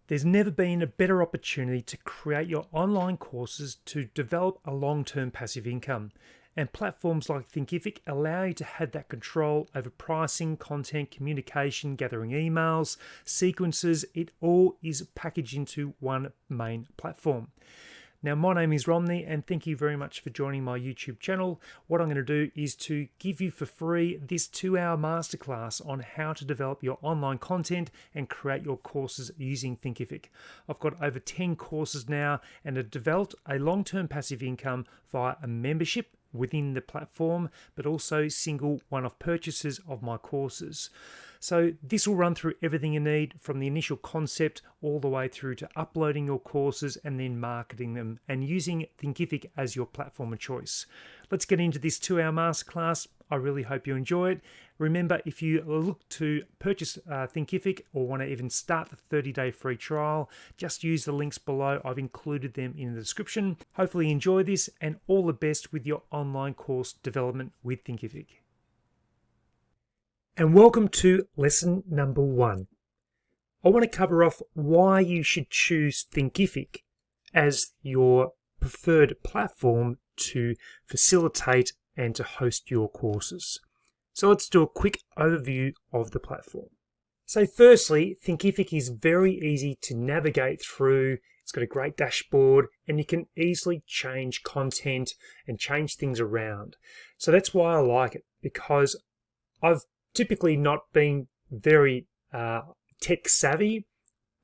There's never been a better opportunity to create your online courses to develop a long-term passive income. And platforms like Thinkific allow you to have that control over pricing, content, communication, gathering emails, sequences. It all is packaged into one main platform. Now, my name is Romney, and thank you very much for joining my YouTube channel. What I'm going to do is to give you for free this 2-hour masterclass on how to develop your online content and create your courses using Thinkific. I've got over 10 courses now and have developed a long-term passive income via a membership within the platform, but also single one-off purchases of my courses. So this will run through everything you need from the initial concept all the way through to uploading your courses and then marketing them and using Thinkific as your platform of choice. Let's get into this 2-hour masterclass. I really hope you enjoy it. Remember, if you look to purchase Thinkific or want to even start the 30-day free trial, just use the links below. I've included them in the description. Hopefully you enjoy this, and all the best with your online course development with Thinkific. And welcome to lesson number 1. I want to cover off why you should choose Thinkific as your preferred platform to facilitate and to host your courses. So let's do a quick overview of the platform. So firstly, Thinkific is very easy to navigate through. It's got a great dashboard and you can easily change content and change things around. So that's why I like it, because I've typically not been very tech savvy,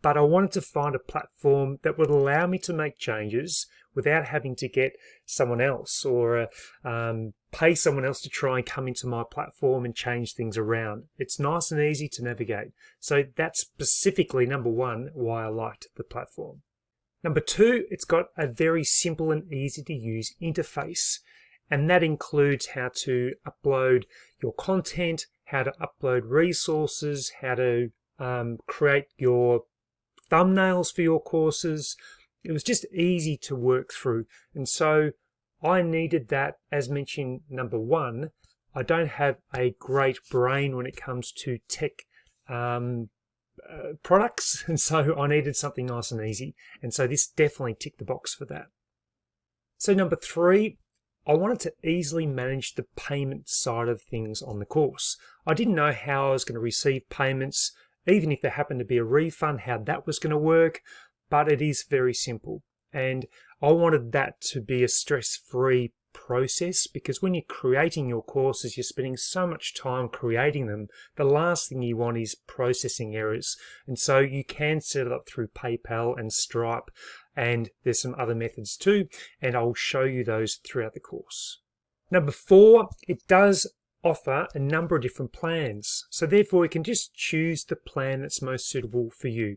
but I wanted to find a platform that would allow me to make changes without having to get someone else or pay someone else to try and come into my platform and change things around. It's nice and easy to navigate. So that's specifically number 1 why I liked the platform. Number 2, it's got a very simple and easy to use interface. And that includes how to upload your content, how to upload resources, how to create your thumbnails for your courses. It was just easy to work through. And so I needed that, as mentioned, number 1. I don't have a great brain when it comes to tech products, and so I needed something nice and easy. And so this definitely ticked the box for that. So number 3, I wanted to easily manage the payment side of things on the course. I didn't know how I was going to receive payments, even if there happened to be a refund, how that was going to work, but it is very simple. And I wanted that to be a stress-free process, because when you're creating your courses, you're spending so much time creating them. The last thing you want is processing errors. And so you can set it up through PayPal and Stripe, and there's some other methods too, and I'll show you those throughout the course. Number 4, it does offer a number of different plans. So therefore you can just choose the plan that's most suitable for you.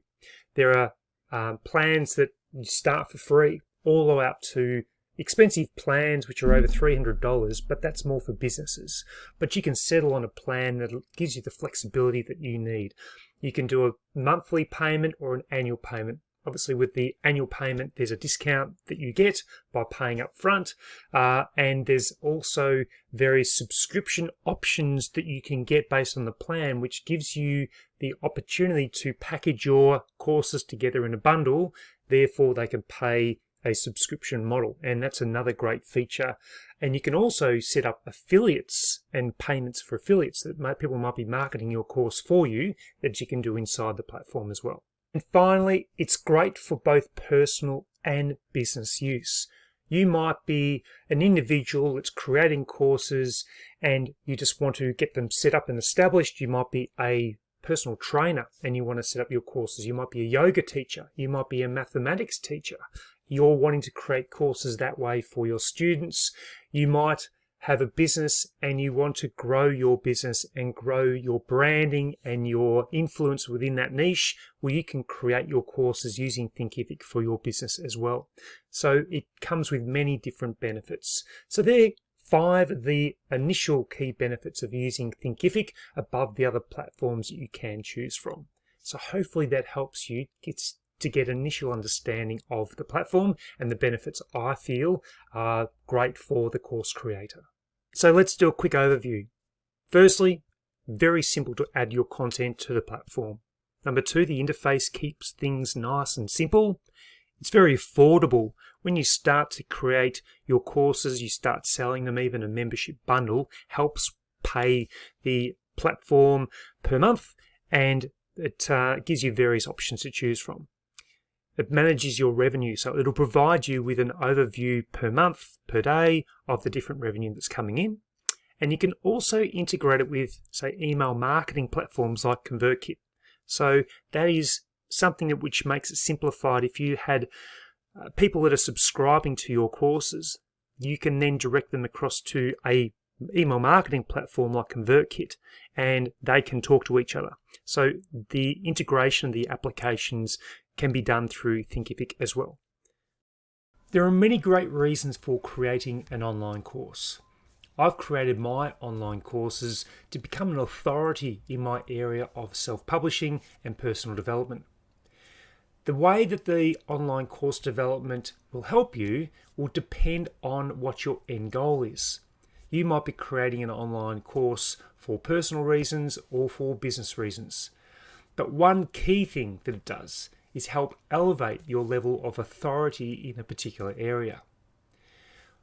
There are plans that you start for free all the way up to expensive plans which are over $300, but that's more for businesses. But you can settle on a plan that gives you the flexibility that you need. You can do a monthly payment or an annual payment. Obviously, with the annual payment, there's a discount that you get by paying up front, and there's also various subscription options that you can get based on the plan, which gives you the opportunity to package your courses together in a bundle. Therefore, they can pay a subscription model, and that's another great feature. And you can also set up affiliates and payments for affiliates that people might be marketing your course for you, that you can do inside the platform as well. And finally, it's great for both personal and business use. You might be an individual that's creating courses and you just want to get them set up and established. You might be a personal trainer and you want to set up your courses. You might be a yoga teacher. You might be a mathematics teacher. You're wanting to create courses that way for your students. You might have a business and you want to grow your business and grow your branding and your influence within that niche, where you can create your courses using Thinkific for your business as well. So it comes with many different benefits. So there are 5 of the initial key benefits of using Thinkific above the other platforms that you can choose from. So hopefully that helps you to get initial understanding of the platform and the benefits I feel are great for the course creator. So let's do a quick overview. Firstly, very simple to add your content to the platform. Number two, the interface keeps things nice and simple. It's very affordable. When you start to create your courses, you start selling them, even a membership bundle helps pay the platform per month, and it gives you various options to choose from. It manages your revenue, so it'll provide you with an overview per month, per day of the different revenue that's coming in. And you can also integrate it with, say, email marketing platforms like ConvertKit. So that is something which makes it simplified. If you had people that are subscribing to your courses, you can then direct them across to a email marketing platform like ConvertKit, and they can talk to each other. So the integration of the applications can be done through Thinkific as well. There are many great reasons for creating an online course. I've created my online courses to become an authority in my area of self-publishing and personal development. The way that the online course development will help you will depend on what your end goal is. You might be creating an online course for personal reasons or for business reasons. But one key thing that it does is help elevate your level of authority in a particular area.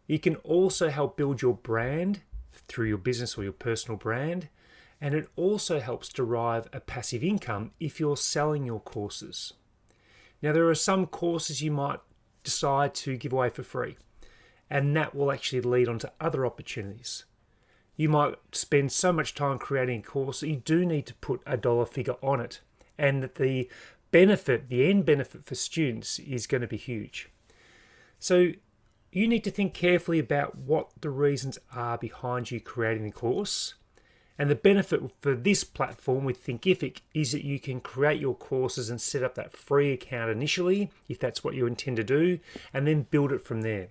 You can also help build your brand through your business or your personal brand, and it also helps derive a passive income if you're selling your courses. Now, there are some courses you might decide to give away for free, and that will actually lead on to other opportunities. You might spend so much time creating a course that you do need to put a dollar figure on it, and that the end benefit for students is going to be huge. So you need to think carefully about what the reasons are behind you creating the course. And the benefit for this platform with Thinkific is that you can create your courses and set up that free account initially, if that's what you intend to do, and then build it from there.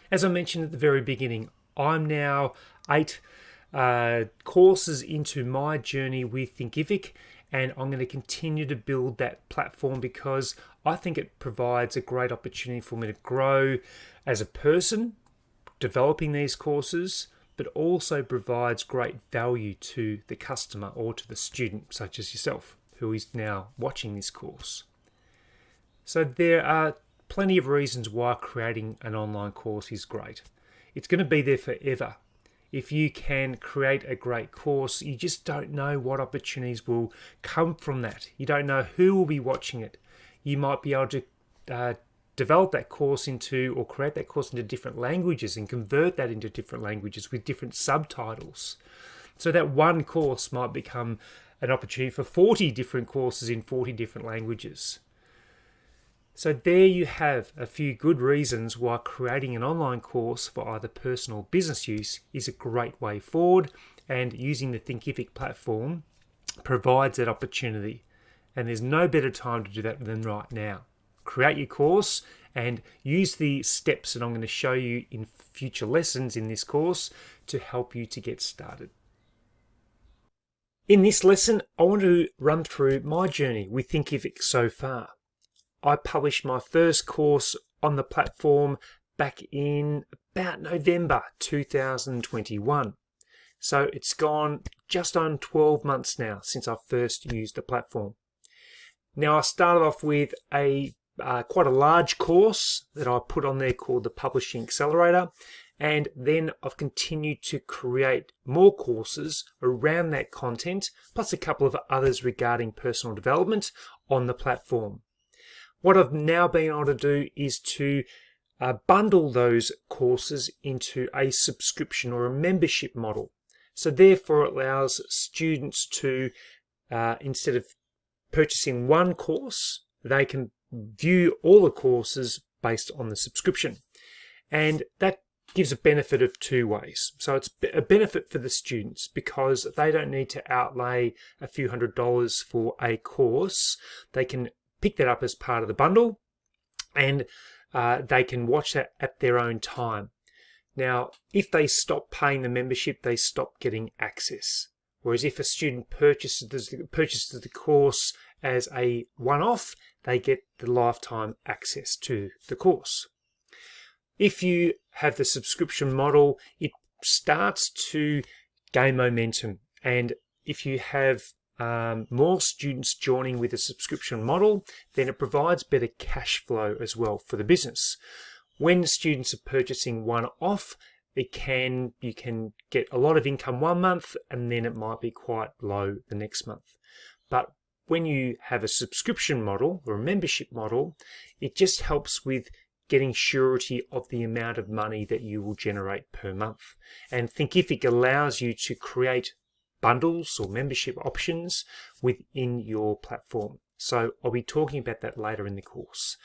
As I mentioned at the very beginning, I'm now 8 courses into my journey with Thinkific, and I'm going to continue to build that platform because I think it provides a great opportunity for me to grow as a person developing these courses, but also provides great value to the customer or to the student, such as yourself, who is now watching this course. So there are plenty of reasons why creating an online course is great. It's going to be there forever. If you can create a great course, you just don't know what opportunities will come from that. You don't know who will be watching it. You might be able to develop that course into, or create that course into different languages and convert that into different languages with different subtitles. So that one course might become an opportunity for 40 different courses in 40 different languages. So there you have a few good reasons why creating an online course for either personal or business use is a great way forward, and using the Thinkific platform provides that opportunity. And there's no better time to do that than right now. Create your course and use the steps that I'm going to show you in future lessons in this course to help you to get started. In this lesson, I want to run through my journey with Thinkific so far. I published my first course on the platform back in about November 2021. So it's gone just on 12 months now since I first used the platform. Now, I started off with quite a large course that I put on there called the Publishing Accelerator, and then I've continued to create more courses around that content, plus a couple of others regarding personal development on the platform. What I've now been able to do is to bundle those courses into a subscription or a membership model. So therefore it allows students to, instead of purchasing one course, they can view all the courses based on the subscription. And that gives a benefit of two ways. So it's a benefit for the students because they don't need to outlay a few $100s for a course. They can pick that up as part of the bundle, and they can watch that at their own time. Now, if they stop paying the membership, they stop getting access. Whereas if a student purchases the course as a one-off, they get the lifetime access to the course. If you have the subscription model, it starts to gain momentum. And if you have more students joining with a subscription model, then it provides better cash flow as well for the business. When students are purchasing one-off, you can get a lot of income one month and then it might be quite low the next month. But when you have a subscription model or a membership model, it just helps with getting surety of the amount of money that you will generate per month. And Thinkific allows you to create bundles or membership options within your platform. So I'll be talking about that later in the course.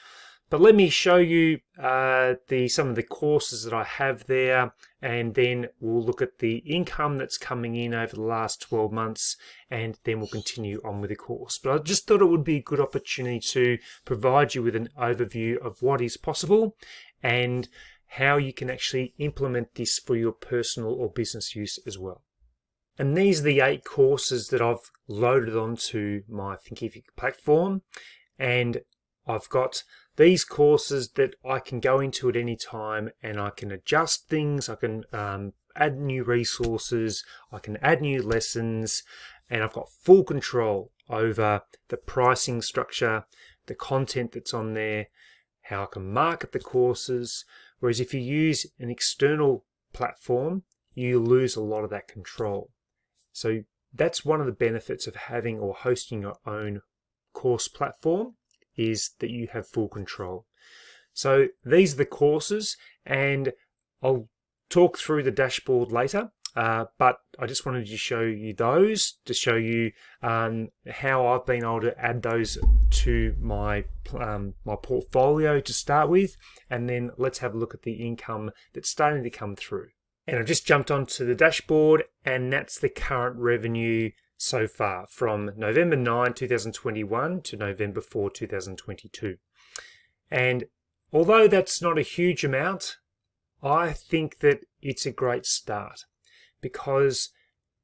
But let me show you some of the courses that I have there, and then we'll look at the income that's coming in over the last 12 months, and then we'll continue on with the course. But I just thought it would be a good opportunity to provide you with an overview of what is possible and how you can actually implement this for your personal or business use as well. And these are the 8 courses that I've loaded onto my Thinkific platform, and I've got these courses that I can go into at any time and I can adjust things, I can add new resources, I can add new lessons, and I've got full control over the pricing structure, the content that's on there, how I can market the courses. Whereas if you use an external platform, you lose a lot of that control. So that's one of the benefits of having or hosting your own course platform, is that you have full control. So these are the courses, and I'll talk through the dashboard later, but I just wanted to show you those to show you how I've been able to add those to my portfolio to start with, and then let's have a look at the income that's starting to come through. And I've just jumped onto the dashboard, and that's the current revenue so far from November 9, 2021 to November 4, 2022. And although that's not a huge amount, I think that it's a great start, because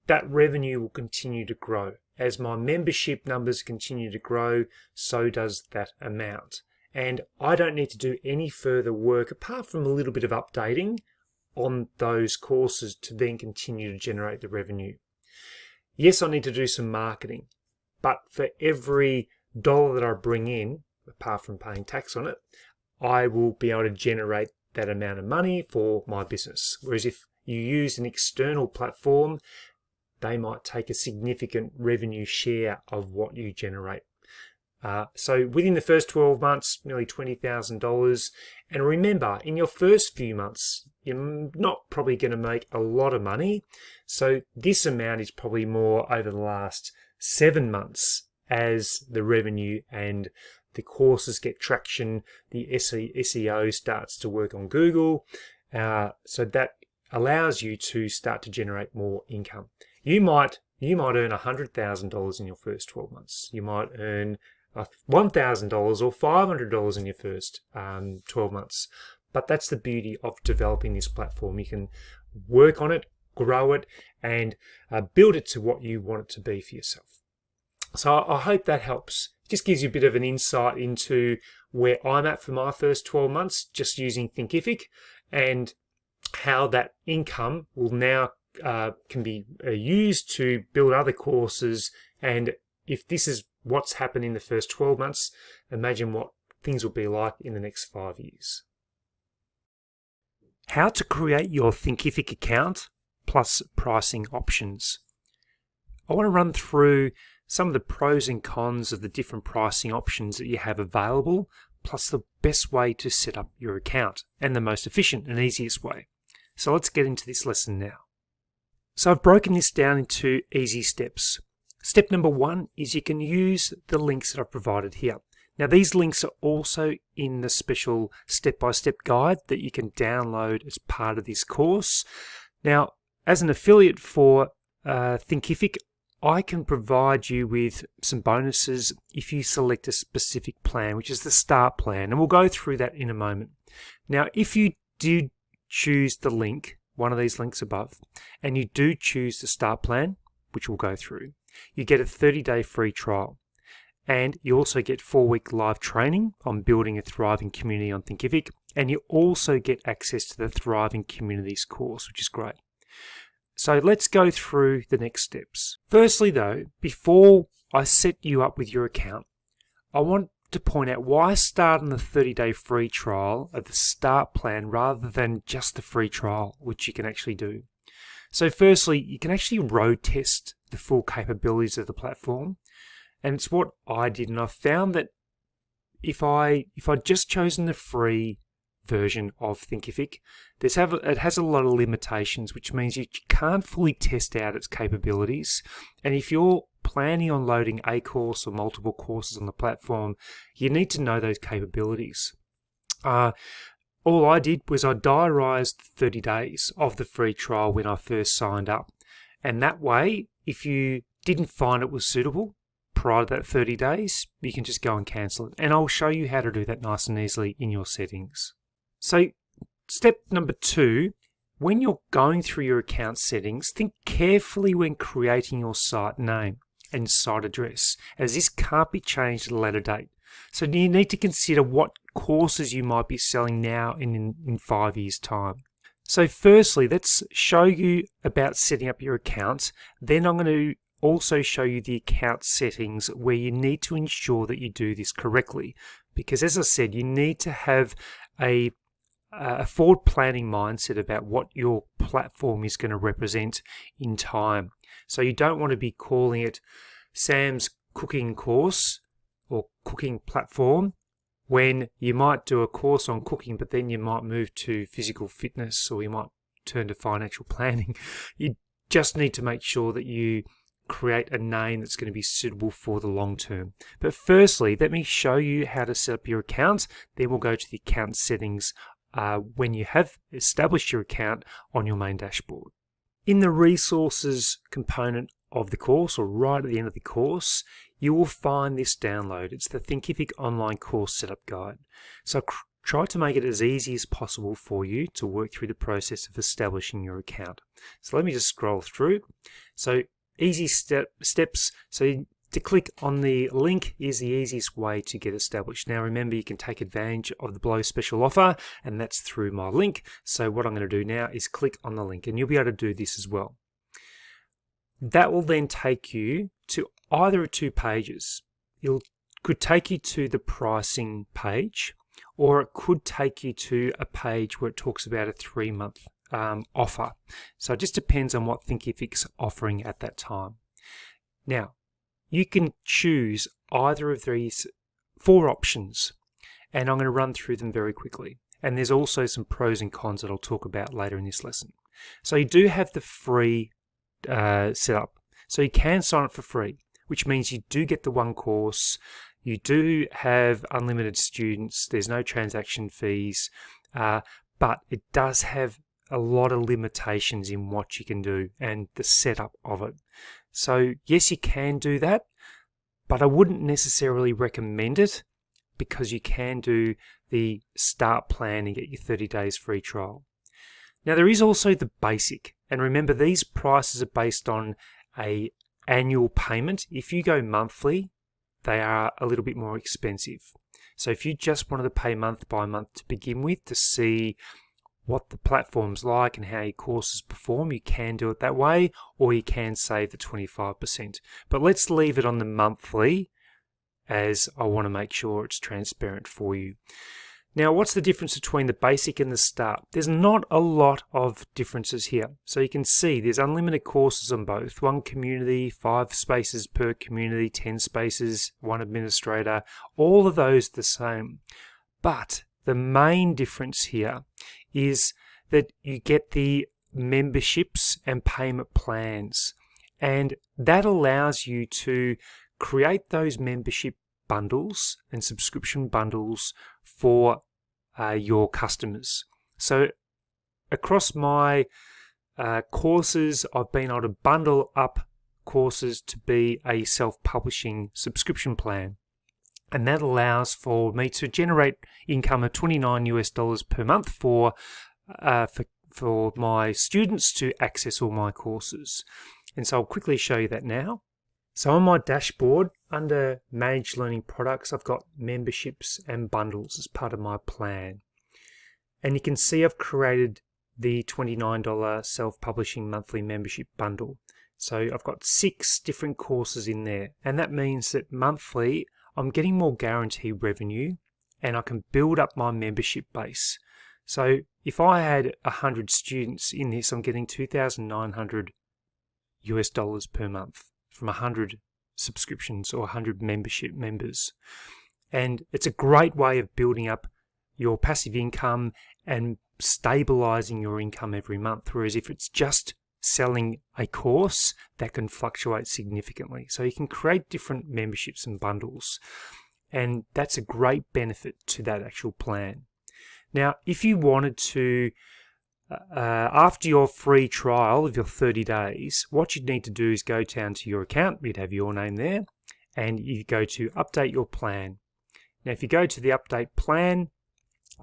that revenue will continue to grow. As my membership numbers continue to grow, so does that amount. And I don't need to do any further work apart from a little bit of updating on those courses to then continue to generate the revenue. Yes, I need to do some marketing, but for every dollar that I bring in, apart from paying tax on it, I will be able to generate that amount of money for my business. Whereas if you use an external platform, they might take a significant revenue share of what you generate. So within the first 12 months, nearly $20,000. And remember, in your first few months, you're not probably going to make a lot of money. So this amount is probably more over the last 7 months as the revenue and the courses get traction, the SEO starts to work on Google. So that allows you to start to generate more income. You might earn $100,000 in your first 12 months. You might earn $1,000 or $500 in your first 12 months. But that's the beauty of developing this platform. You can work on it, grow it, and build it to what you want it to be for yourself. So I hope that helps. It just gives you a bit of an insight into where I'm at for my first 12 months, just using Thinkific, and how that income will now can be used to build other courses. And if this is what's happened in the first 12 months, imagine what things will be like in the next 5 years. How to create your Thinkific account plus pricing options. I want to run through some of the pros and cons of the different pricing options that you have available, plus the best way to set up your account and the most efficient and easiest way. So let's get into this lesson now. So I've broken this down into easy steps. Step number 1 is you can use the links that I've provided here. Now these links are also in the special step-by-step guide that you can download as part of this course. Now, as an affiliate for Thinkific, I can provide you with some bonuses if you select a specific plan, which is the start plan, and we'll go through that in a moment. Now, if you do choose the link, one of these links above, and you do choose the start plan, which we'll go through, you get a 30-day free trial. And you also get 4-week live training on building a thriving community on Thinkific, and you also get access to the Thriving Communities course, which is great. So let's go through the next steps. Firstly though, before I set you up with your account, I want to point out why start on the 30-day free trial of the start plan rather than just the free trial, which you can actually do. So firstly, you can actually road test the full capabilities of the platform. And it's what I did, and I found that if I'd just chosen the free version of Thinkific, it has a lot of limitations, which means you can't fully test out its capabilities. And if you're planning on loading a course or multiple courses on the platform, you need to know those capabilities. All I did was I diarised 30 days of the free trial when I first signed up. And that way, if you didn't find it was suitable prior to that 30 days, you can just go and cancel it. And I'll show you how to do that nice and easily in your settings. So step number 2, when you're going through your account settings, think carefully when creating your site name and site address, as this can't be changed at a later date. So you need to consider what courses you might be selling now and in 5 years' time. So firstly, let's show you about setting up your account. Then I'm going to also show you the account settings where you need to ensure that you do this correctly. Because as I said, you need to have a forward planning mindset about what your platform is going to represent in time. So you don't want to be calling it Sam's cooking course or cooking platform when you might do a course on cooking, but then you might move to physical fitness or you might turn to financial planning. You just need to make sure that you create a name that's going to be suitable for the long term. But firstly, let me show you how to set up your account. Then we'll go to the account settings when you have established your account on your main dashboard. In the resources component of the course, or right at the end of the course, you will find this download. It's the Thinkific Online Course Setup Guide. So try to make it as easy as possible for you to work through the process of establishing your account. So let me just scroll through. So easy steps. So to click on the link is the easiest way to get established. Now remember, you can take advantage of the below special offer, and that's through my link. So what I'm going to do now is click on the link, and you'll be able to do this as well. That will then take you to either of 2 pages. It could take you to the pricing page, or it could take you to a page where it talks about a 3-month offer. So it just depends on what Thinkific's offering at that time. Now, you can choose either of these 4 options, and I'm going to run through them very quickly. And there's also some pros and cons that I'll talk about later in this lesson. So you do have the free setup. So you can sign up for free, which means you do get the 1 course, you do have unlimited students, there's no transaction fees, but it does have a lot of limitations in what you can do and the setup of it. So yes, you can do that, but I wouldn't necessarily recommend it because you can do the start plan and get your 30 days free trial. Now there is also the basic, and remember these prices are based on an annual payment. If you go monthly, they are a little bit more expensive. So if you just wanted to pay month by month to begin with to see what the platform's like and how your courses perform, you can do it that way, or you can save the 25%. But let's leave it on the monthly, as I want to make sure it's transparent for you. Now, what's the difference between the basic and the start? There's not a lot of differences here. So you can see there's unlimited courses on both. 1 community, 5 spaces per community, 10 spaces, 1 administrator, all of those the same. But the main difference here is that you get the memberships and payment plans, and that allows you to create those membership bundles and subscription bundles for your customers. So across my courses, I've been able to bundle up courses to be a self-publishing subscription plan. And that allows for me to generate income of $29 per month for my students to access all my courses. And so I'll quickly show you that now. So on my dashboard, under Managed Learning Products, I've got memberships and bundles as part of my plan. And you can see I've created the $29 self-publishing monthly membership bundle. So I've got 6 different courses in there, and that means that monthly I'm getting more guaranteed revenue and I can build up my membership base. So if I had 100 students in this, I'm getting $2,900 per month from 100 subscriptions or 100 membership members. And it's a great way of building up your passive income and stabilizing your income every month. Whereas if it's just selling a course, that can fluctuate significantly. So you can create different memberships and bundles, and that's a great benefit to that actual plan. Now, if you wanted to, after your free trial of your 30 days, what you'd need to do is go down to your account. You'd have your name there, and you go to update your plan. Now, if you go to the update plan,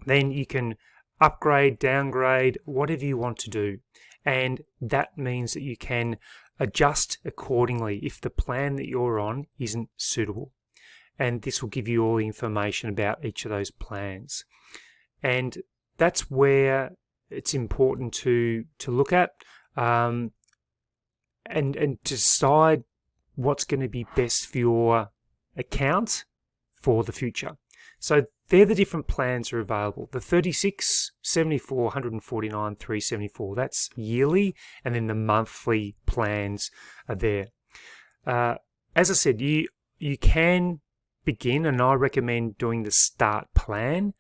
then you can upgrade, downgrade, whatever you want to do. And that means that you can adjust accordingly if the plan that you're on isn't suitable. And this will give you all the information about each of those plans. And that's where it's important to look at and decide what's going to be best for your account for the future. So they're the different plans that are available. The 36, 74, 149, 374, that's yearly, and then the monthly plans are there. As I said, you can begin, and I recommend doing the start plan,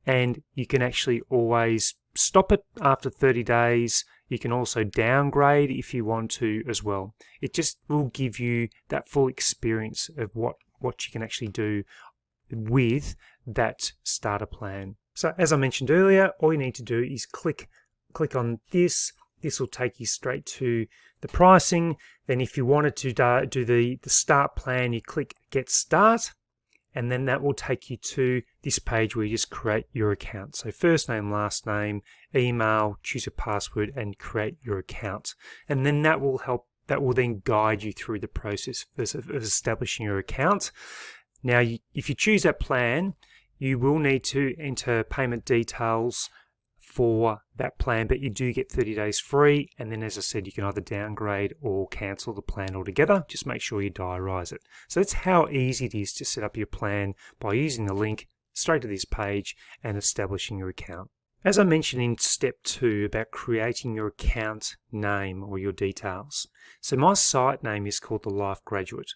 and you can actually always stop it after 30 days. You can also downgrade if you want to as well. It just will give you that full experience of what you can actually do with that starter plan. So as I mentioned earlier, all you need to do is click on this. This will take you straight to the pricing. Then if you wanted to do the start plan, you click Get Start, and then that will take you to this page where you just create your account. So first name, last name, email, choose a password, and create your account. And then that will then guide you through the process of establishing your account. Now, if you choose that plan, you will need to enter payment details for that plan, but you do get 30 days free. And then, as I said, you can either downgrade or cancel the plan altogether. Just make sure you diarise it. So that's how easy it is to set up your plan by using the link straight to this page and establishing your account. As I mentioned in step 2 about creating your account name or your details. So my site name is called The Life Graduate.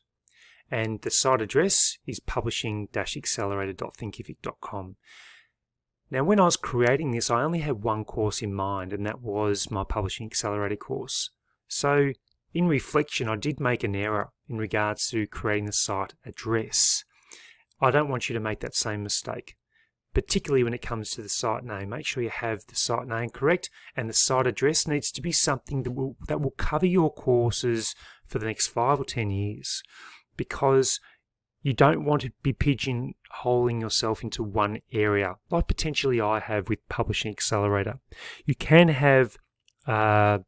And the site address is publishing-accelerator.thinkific.com. Now, when I was creating this, I only had one course in mind, and that was my Publishing Accelerator course. So, in reflection, I did make an error in regards to creating the site address. I don't want you to make that same mistake, particularly when it comes to the site name. Make sure you have the site name correct, and the site address needs to be something that will cover your courses for the next 5 or 10 years. Because you don't want to be pigeonholing yourself into one area, like potentially I have with Publishing Accelerator. You can have a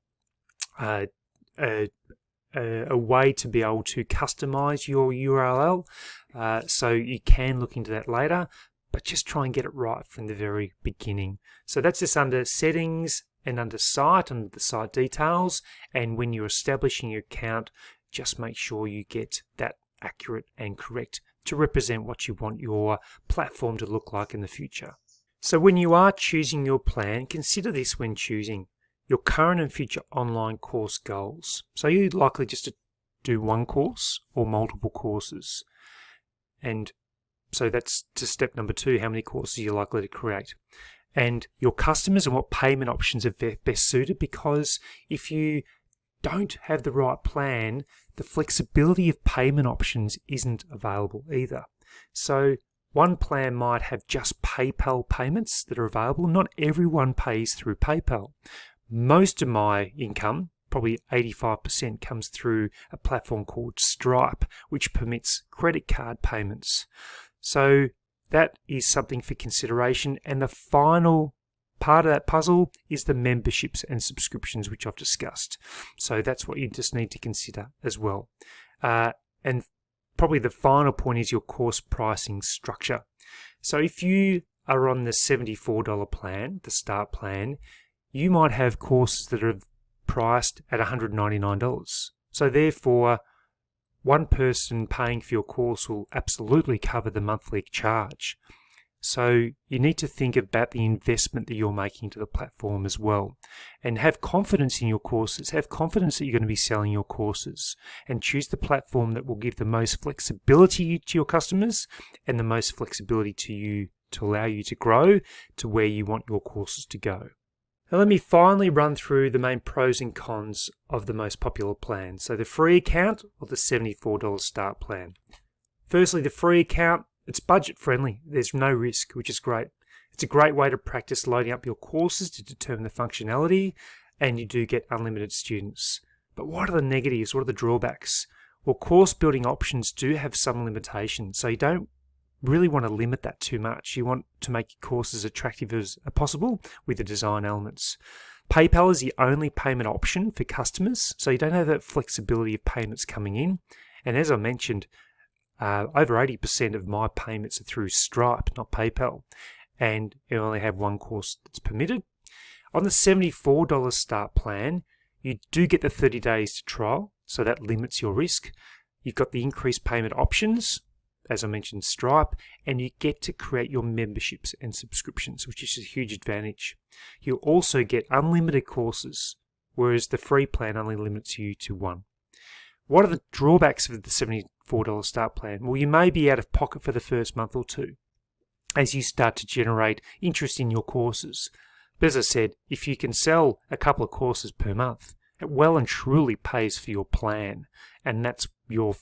way to be able to customize your URL, so you can look into that later, but just try and get it right from the very beginning. So that's just under settings and under site, under the site details, and when you're establishing your account, just make sure you get that accurate and correct to represent what you want your platform to look like in the future. So when you are choosing your plan, consider this when choosing your current and future online course goals. So you're likely just to do one course or multiple courses. And so that's to step number 2, how many courses you're likely to create. And your customers and what payment options are best suited, because if you don't have the right plan, the flexibility of payment options isn't available either. So one plan might have just PayPal payments that are available. Not everyone pays through PayPal. Most of my income, probably 85%, comes through a platform called Stripe, which permits credit card payments. So that is something for consideration. And the final part of that puzzle is the memberships and subscriptions, which I've discussed. So that's what you just need to consider as well. And probably the final point is your course pricing structure. So if you are on the $74 plan, the start plan, you might have courses that are priced at $199. So therefore, one person paying for your course will absolutely cover the monthly charge. So you need to think about the investment that you're making to the platform as well, and have confidence in your courses. Have confidence that you're going to be selling your courses, and choose the platform that will give the most flexibility to your customers and the most flexibility to you to allow you to grow to where you want your courses to go. Now let me finally run through the main pros and cons of the most popular plan. So the free account or the $74 start plan. Firstly, the free account, it's budget friendly. There's no risk, which is great. It's a great way to practice loading up your courses to determine the functionality, and you do get unlimited students. But what are the negatives? What are the drawbacks? Well, course building options do have some limitations, so you don't really want to limit that too much. You want to make your courses as attractive as possible with the design elements. PayPal is the only payment option for customers, so you don't have that flexibility of payments coming in. And as I mentioned, over 80% of my payments are through Stripe, not PayPal, and you only have one course that's permitted. On the $74 start plan, you do get the 30 days to trial, so that limits your risk. You've got the increased payment options, as I mentioned, Stripe, and you get to create your memberships and subscriptions, which is a huge advantage. You also get unlimited courses, whereas the free plan only limits you to one. What are the drawbacks of the $74 start plan? Well, you may be out of pocket for the first month or two as you start to generate interest in your courses. But as I said, if you can sell a couple of courses per month, it well and truly pays for your plan. And that's your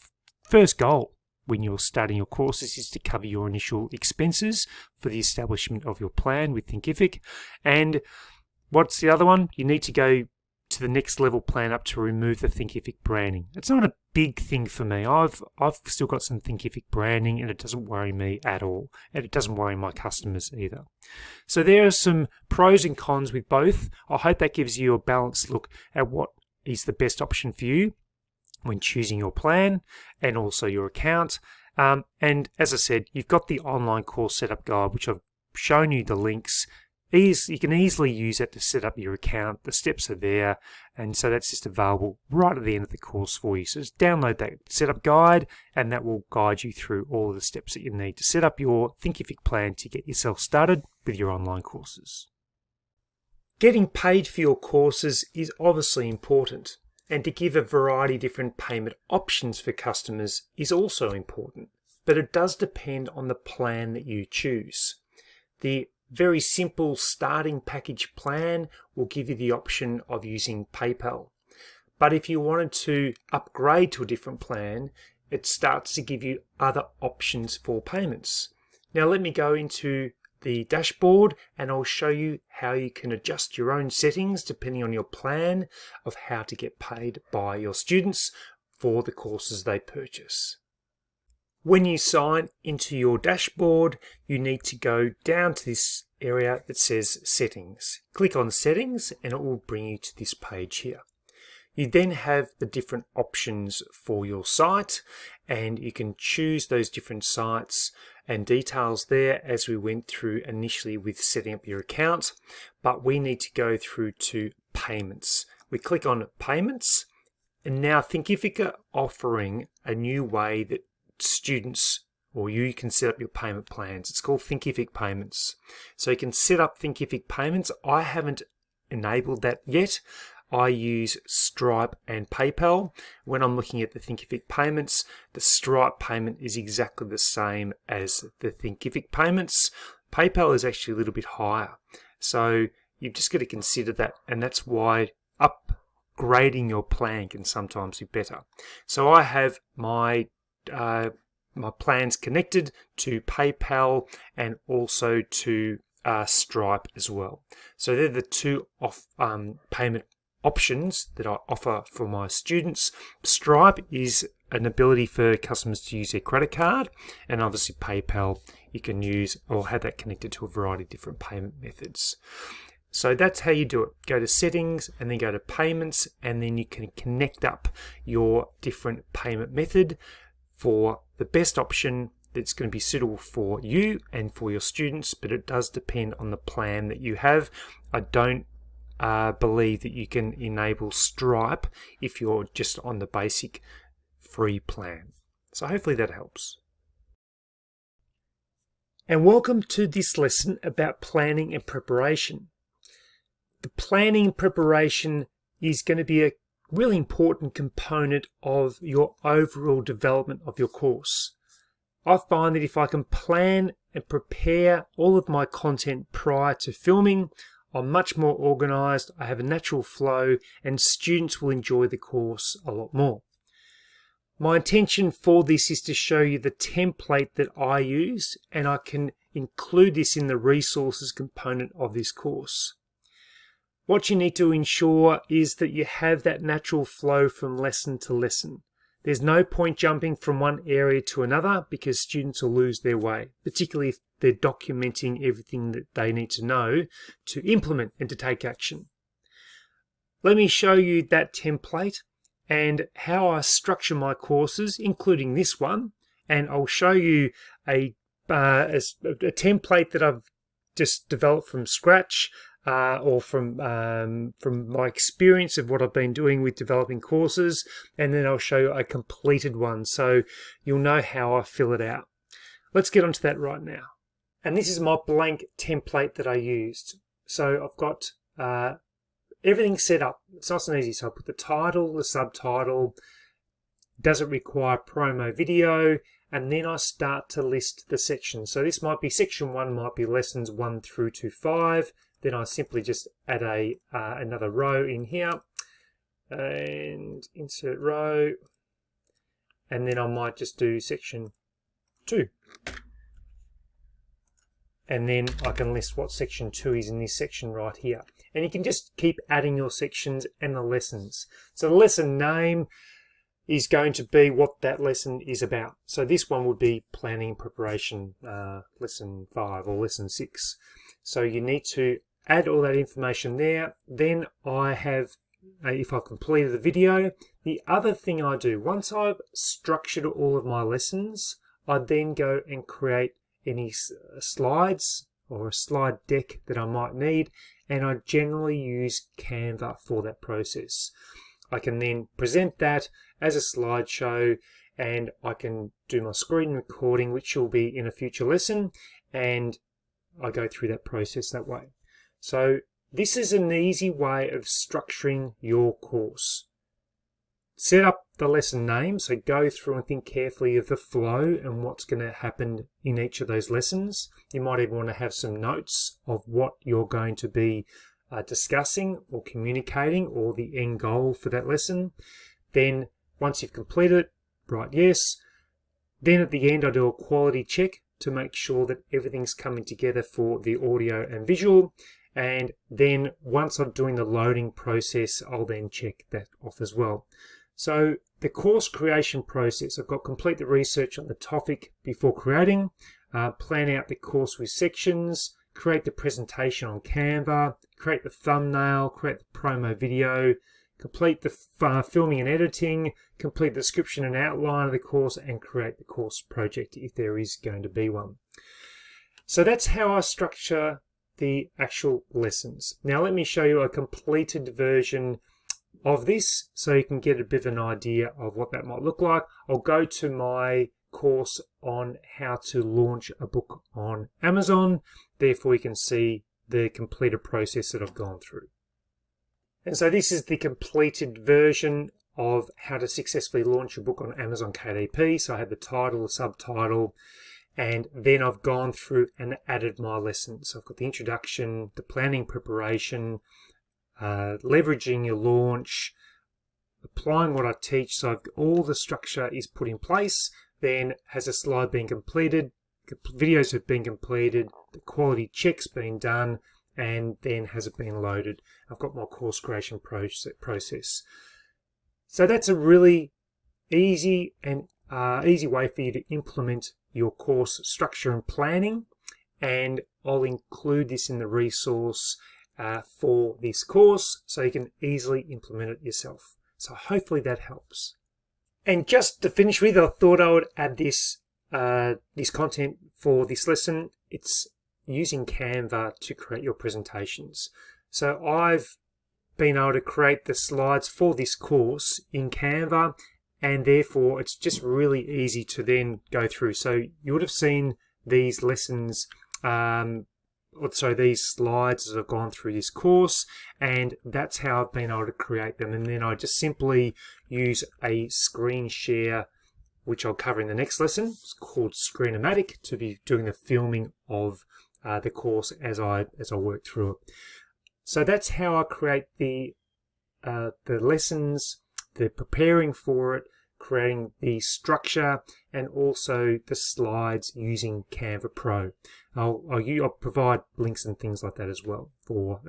first goal when you're starting your courses, is to cover your initial expenses for the establishment of your plan with Thinkific. And what's the other one? You need to go to the next level plan up to remove the Thinkific branding. It's not a big thing for me. I've still got some Thinkific branding, and it doesn't worry me at all, and it doesn't worry my customers either. So there are some pros and cons with both. I hope that gives you a balanced look at what is the best option for you when choosing your plan and also your account. And as I said, you've got the online course setup guide, which I've shown you the links. You can easily use that to set up your account. The steps are there, and so that's just available right at the end of the course for you. So just download that setup guide, and that will guide you through all of the steps that you need to set up your Thinkific plan to get yourself started with your online courses. Getting paid for your courses is obviously important, and to give a variety of different payment options for customers is also important, but it does depend on the plan that you choose. The very simple starting package plan will give you the option of using PayPal. But if you wanted to upgrade to a different plan, it starts to give you other options for payments. Now let me go into the dashboard and I'll show you how you can adjust your own settings depending on your plan of how to get paid by your students for the courses they purchase. When you sign into your dashboard, you need to go down to this area that says Settings. Click on Settings and it will bring you to this page here. You then have the different options for your site, and you can choose those different sites and details there as we went through initially with setting up your account. But we need to go through to Payments. We click on Payments, and now Thinkific are offering a new way that students or you can set up your payment plans. It's called Thinkific Payments. So you can set up Thinkific Payments. I haven't enabled that yet. I use Stripe and PayPal. When I'm looking at the Thinkific Payments, the Stripe payment is exactly the same as the Thinkific Payments. PayPal is actually a little bit higher. So you've just got to consider that, and that's why upgrading your plan can sometimes be better. So I have my plans connected to PayPal and also to Stripe as well. So they're the two payment options that I offer for my students. Stripe is an ability for customers to use their credit card, and obviously PayPal you can use or have that connected to a variety of different payment methods. So that's how you do it. Go to Settings and then go to Payments, and then you can connect up your different payment method for the best option that's going to be suitable for you and for your students, but it does depend on the plan that you have. I don't believe that you can enable Stripe if you're just on the basic free plan. So hopefully that helps. And welcome to this lesson about planning and preparation. The planning and preparation is going to be a really important component of your overall development of your course. I find that if I can plan and prepare all of my content prior to filming, I'm much more organized, I have a natural flow, and students will enjoy the course a lot more. My intention for this is to show you the template that I use, and I can include this in the resources component of this course. What you need to ensure is that you have that natural flow from lesson to lesson. There's no point jumping from one area to another because students will lose their way, particularly if they're documenting everything that they need to know to implement and to take action. Let me show you that template and how I structure my courses, including this one, and I'll show you a template that I've just developed from scratch, or from my experience of what I've been doing with developing courses, and then I'll show you a completed one so you'll know how I fill it out. Let's get onto that right now. And this is my blank template that I used. So I've got everything set up. It's nice and easy. So I put the title, the subtitle, does it require promo video, and then I start to list the sections. So this might be section 1, might be lessons 1 through to 5. Then I simply just add another row in here and insert row, and then I might just do section 2. And then I can list what section 2 is in this section right here. And you can just keep adding your sections and the lessons. So the lesson name is going to be what that lesson is about. So this one would be planning and preparation, lesson 5 or lesson 6. So you need to add all that information there. Then I have, if I've completed the video, the other thing I do, once I've structured all of my lessons, I then go and create any slides or a slide deck that I might need, and I generally use Canva for that process. I can then present that as a slideshow, and I can do my screen recording, which will be in a future lesson, and I go through that process that way. So this is an easy way of structuring your course. Set up the lesson name, so go through and think carefully of the flow and what's going to happen in each of those lessons. You might even want to have some notes of what you're going to be discussing or communicating, or the end goal for that lesson. Then once you've completed it, write yes. Then at the end I do a quality check to make sure that everything's coming together for the audio and visual. And then once I'm doing the loading process, I'll then check that off as well. So the course creation process, I've got complete the research on the topic before creating, plan out the course with sections, create the presentation on Canva, create the thumbnail, create the promo video, complete the filming and editing, complete the description and outline of the course, and create the course project if there is going to be one. So that's how I structure the actual lessons. Now let me show you a completed version of this so you can get a bit of an idea of what that might look like. I'll go to my course on how to launch a book on Amazon. Therefore you can see the completed process that I've gone through. And so this is the completed version of how to successfully launch a book on Amazon KDP. So I have the title, the subtitle, and then I've gone through and added my lessons. So I've got the introduction, the planning preparation, leveraging your launch, applying what I teach. So all the structure is put in place. Then has a slide being completed, videos have been completed, the quality checks been done, and then has it been loaded. I've got my course creation process. So that's a really easy way for you to implement your course structure and planning, and I'll include this in the resource for this course so you can easily implement it yourself. So hopefully that helps. And just to finish with, I thought I would add this content for this lesson. It's using Canva to create your presentations. So I've been able to create the slides for this course in Canva, and therefore it's just really easy to then go through. So you would have seen these lessons, these slides as I've gone through this course, and that's how I've been able to create them. And then I just simply use a screen share, which I'll cover in the next lesson. It's called Screenomatic, to be doing the filming of the course as I work through it. So that's how I create the lessons, the preparing for it, creating the structure, and also the slides using Canva Pro. I'll provide links and things like that as well for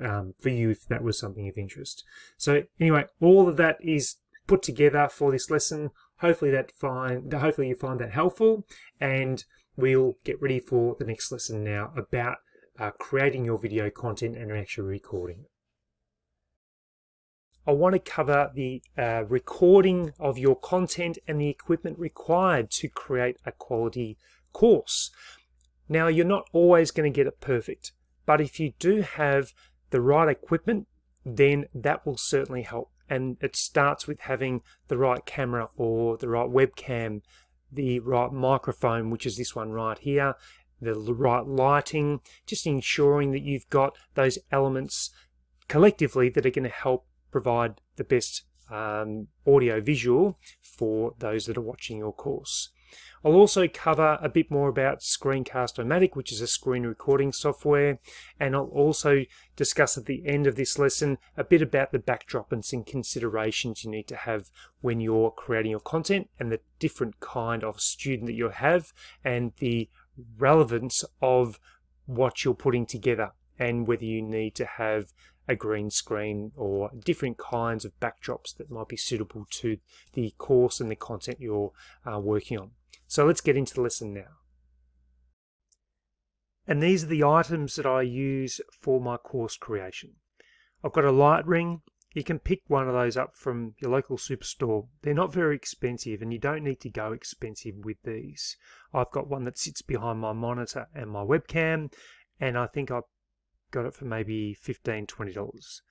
you if that was something of interest. So anyway, all of that is put together for this lesson. Hopefully you find that helpful, and we'll get ready for the next lesson now about creating your video content and actually recording it. I want to cover the recording of your content and the equipment required to create a quality course. Now, you're not always going to get it perfect, but if you do have the right equipment, then that will certainly help. And it starts with having the right camera or the right webcam, the right microphone, which is this one right here, the right lighting, just ensuring that you've got those elements collectively that are going to help provide the best audio visual for those that are watching your course. I'll also cover a bit more about Screencast-O-Matic, which is a screen recording software, and I'll also discuss at the end of this lesson a bit about the backdrop and some considerations you need to have when you're creating your content, and the different kind of student that you have, and the relevance of what you're putting together, and whether you need to have a green screen or different kinds of backdrops that might be suitable to the course and the content you're working on. So let's get into the lesson now. And these are the items that I use for my course creation. I've got a light ring. You can pick one of those up from your local superstore. They're not very expensive, and you don't need to go expensive with these. I've got one that sits behind my monitor and my webcam, and I think I got it for maybe $15-20.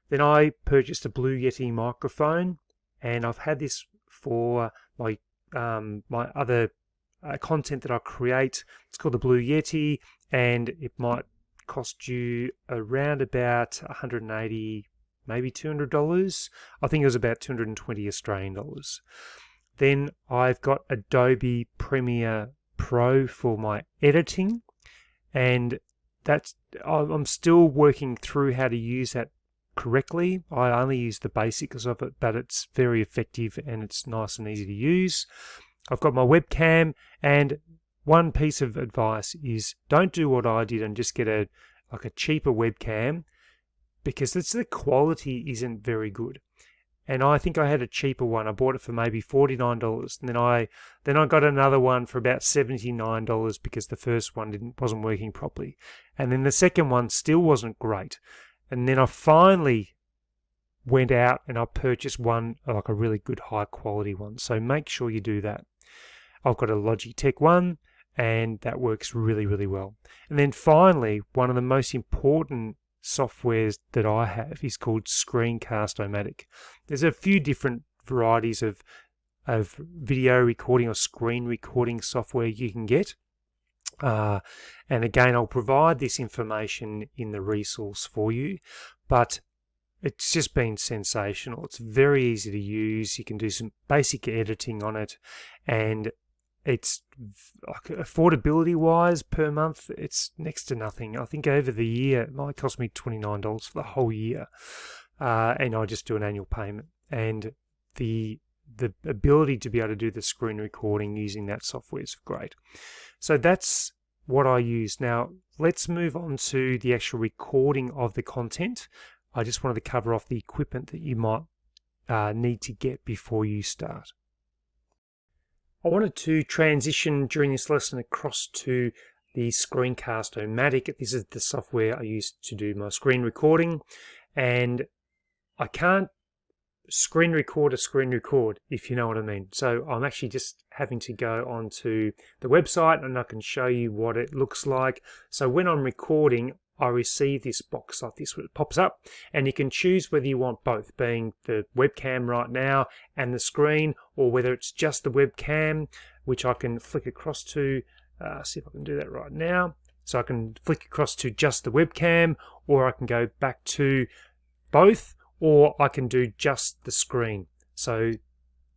Then I purchased a Blue Yeti microphone, and I've had this for my other content that I create. It's called the Blue Yeti, and it might cost you around about $180, maybe $200. I think it was about 220 Australian dollars. Then I've got Adobe Premiere Pro for my editing, and I'm still working through how to use that correctly. I only use the basics of it, but it's very effective and it's nice and easy to use. I've got my webcam, and one piece of advice is don't do what I did and just get a cheaper webcam, because the quality isn't very good. And I think I had a cheaper one. I bought it for maybe $49, and then I got another one for about $79 because the first one wasn't working properly, and then the second one still wasn't great. And then I finally went out and I purchased one, like a really good high quality one. So make sure you do that. I've got a Logitech one, and that works really, really well. And then finally, one of the most important softwares that I have is called Screencast-O-Matic. There's a few different varieties of video recording or screen recording software you can get. And again, I'll provide this information in the resource for you, but it's just been sensational. It's very easy to use. You can do some basic editing on it, and it's affordability wise per month, it's next to nothing. I think over the year it might cost me $29 for the whole year, and I just do an annual payment. And the ability to be able to do the screen recording using that software is great. So that's what I use. Now let's move on to the actual recording of the content. I just wanted to cover off the equipment that you might need to get before you start. I wanted to transition during this lesson across to the Screencast-O-Matic. This is the software I use to do my screen recording, and I can't screen record a screen record, if you know what I mean. So I'm actually just having to go onto the website, and I can show you what it looks like. So when I'm recording, I receive this box like this where it pops up, and you can choose whether you want both, being the webcam right now and the screen, or whether it's just the webcam, which I can flick across to. See if I can do that right now. So I can flick across to just the webcam, or I can go back to both, or I can do just the screen. So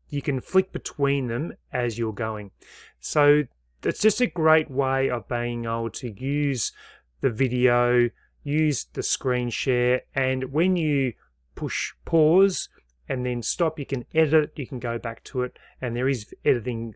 you can flick between them as you're going. So it's just a great way of being able to use the video, use the screen share, and when you push pause and then stop, you can edit, you can go back to it, and there is editing.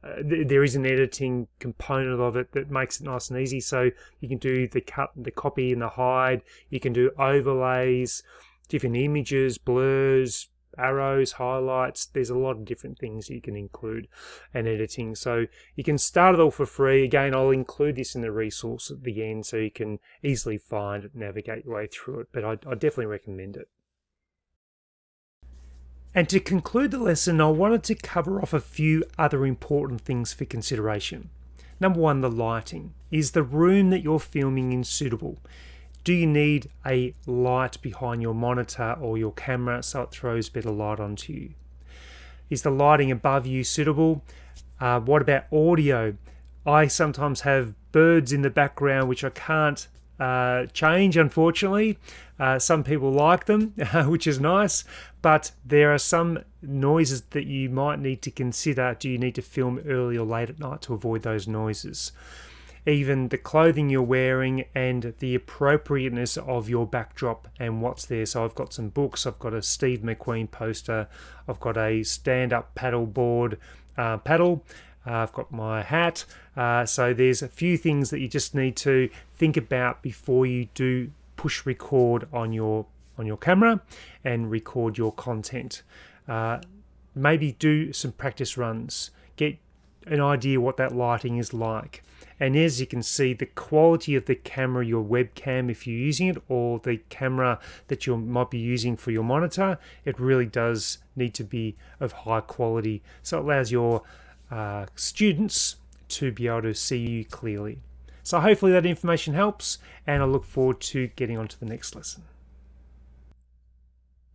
There is an editing component of it that makes it nice and easy. So you can do the cut, the copy, and the hide. You can do overlays, different images, blurs, arrows, highlights. There's a lot of different things you can include and editing. So you can start it all for free. Again, I'll include this in the resource at the end so you can easily find it, navigate your way through it. But I definitely recommend it. And to conclude the lesson, I wanted to cover off a few other important things for consideration. Number one, the lighting. Is the room that you're filming in suitable? Do you need a light behind your monitor or your camera so it throws better light onto you? Is the lighting above you suitable? What about audio? I sometimes have birds in the background which I can't change, unfortunately. Some people like them, which is nice, but there are some noises that you might need to consider. Do you need to film early or late at night to avoid those noises? Even the clothing you're wearing and the appropriateness of your backdrop and what's there. So I've got some books, I've got a Steve McQueen poster, I've got a stand-up paddleboard paddle, I've got my hat. So there's a few things that you just need to think about before you do push record on your camera and record your content. Maybe do some practice runs, get an idea what that lighting is like. And as you can see, the quality of the camera, your webcam if you're using it, or the camera that you might be using for your monitor, it really does need to be of high quality. So it allows your students to be able to see you clearly. So hopefully that information helps, and I look forward to getting on to the next lesson.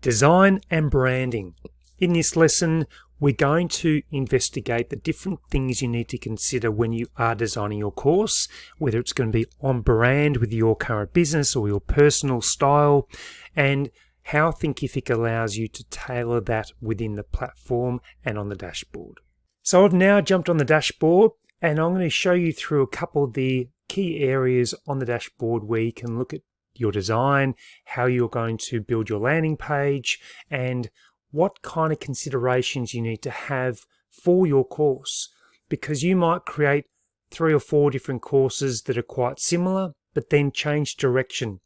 Design and branding. In this lesson, we're going to investigate the different things you need to consider when you are designing your course, whether it's going to be on brand with your current business or your personal style, and how Thinkific allows you to tailor that within the platform and on the dashboard. So I've now jumped on the dashboard, and I'm going to show you through a couple of the key areas on the dashboard where you can look at your design, how you're going to build your landing page, and what kind of considerations you need to have for your course, because you might create 3 or 4 different courses that are quite similar, but then change direction.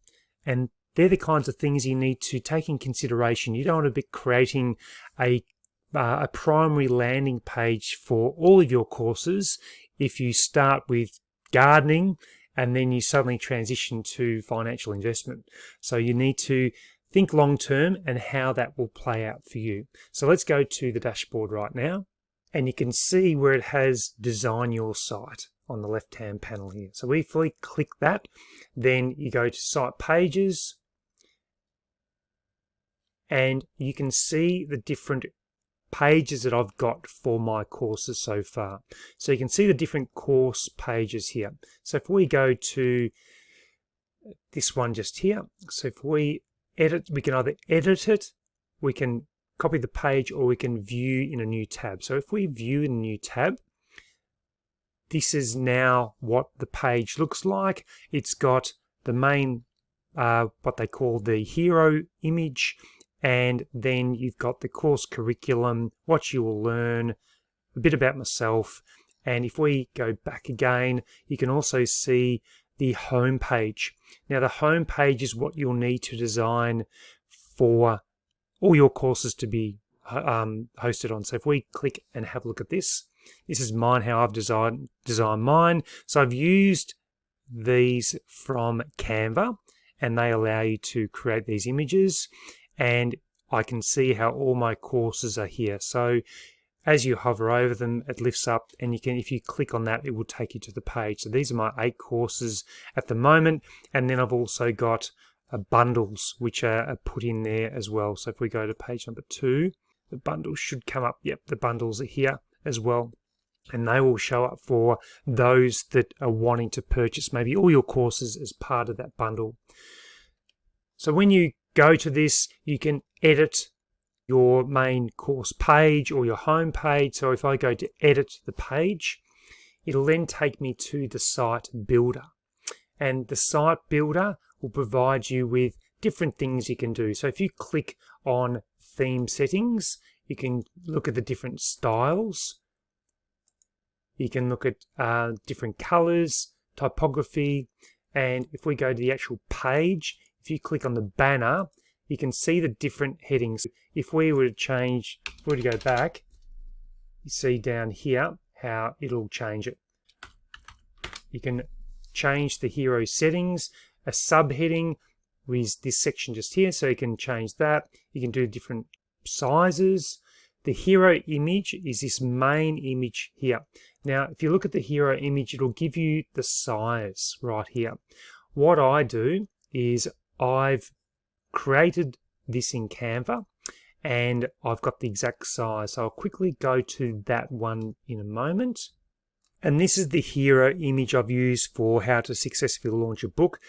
And they're the kinds of things you need to take in consideration. You don't want to be creating a primary landing page for all of your courses if you start with gardening and then you suddenly transition to financial investment. So you need to think long term and how that will play out for you. So let's go to the dashboard right now, and you can see where it has design your site on the left hand panel here. So if we click that, then you go to site pages, and you can see the different pages that I've got for my courses so far. So you can see the different course pages here. So if we go to this one just here, so if we edit, we can either edit it, we can copy the page, or we can view in a new tab. So if we view in a new tab, this is now what the page looks like. It's got the main, what they call the hero image, and then you've got the course curriculum, what you will learn, a bit about myself. And if we go back again, you can also see the home page. Now the home page is what you'll need to design for all your courses to be hosted on. So if we click and have a look at this, this is mine, how I've designed mine. So I've used these from Canva, and they allow you to create these images, and I can see how all my courses are here. So as you hover over them, it lifts up, and you can, if you click on that, it will take you to the page. So these are my 8 courses at the moment, and then I've also got bundles which are put in there as well. So if we go to page number 2, the bundles should come up. Yep, the bundles are here as well, and they will show up for those that are wanting to purchase maybe all your courses as part of that bundle. So when you go to this, you can edit your main course page or your home page. So if I go to edit the page, it'll then take me to the site builder, and the site builder will provide you with different things you can do. So if you click on theme settings, you can look at the different styles. You can look at different colors, typography, and if we go to the actual page, if you click on the banner, you can see the different headings. If we were to change, if we were to go back, you see down here how it'll change it. You can change the hero settings. A subheading is this section just here, so you can change that. You can do different sizes. The hero image is this main image here. Now, if you look at the hero image, it'll give you the size right here. What I do is I've created this in Canva, and I've got the exact size. So I'll quickly go to that one in a moment. And this is the hero image I've used for how to successfully launch a book.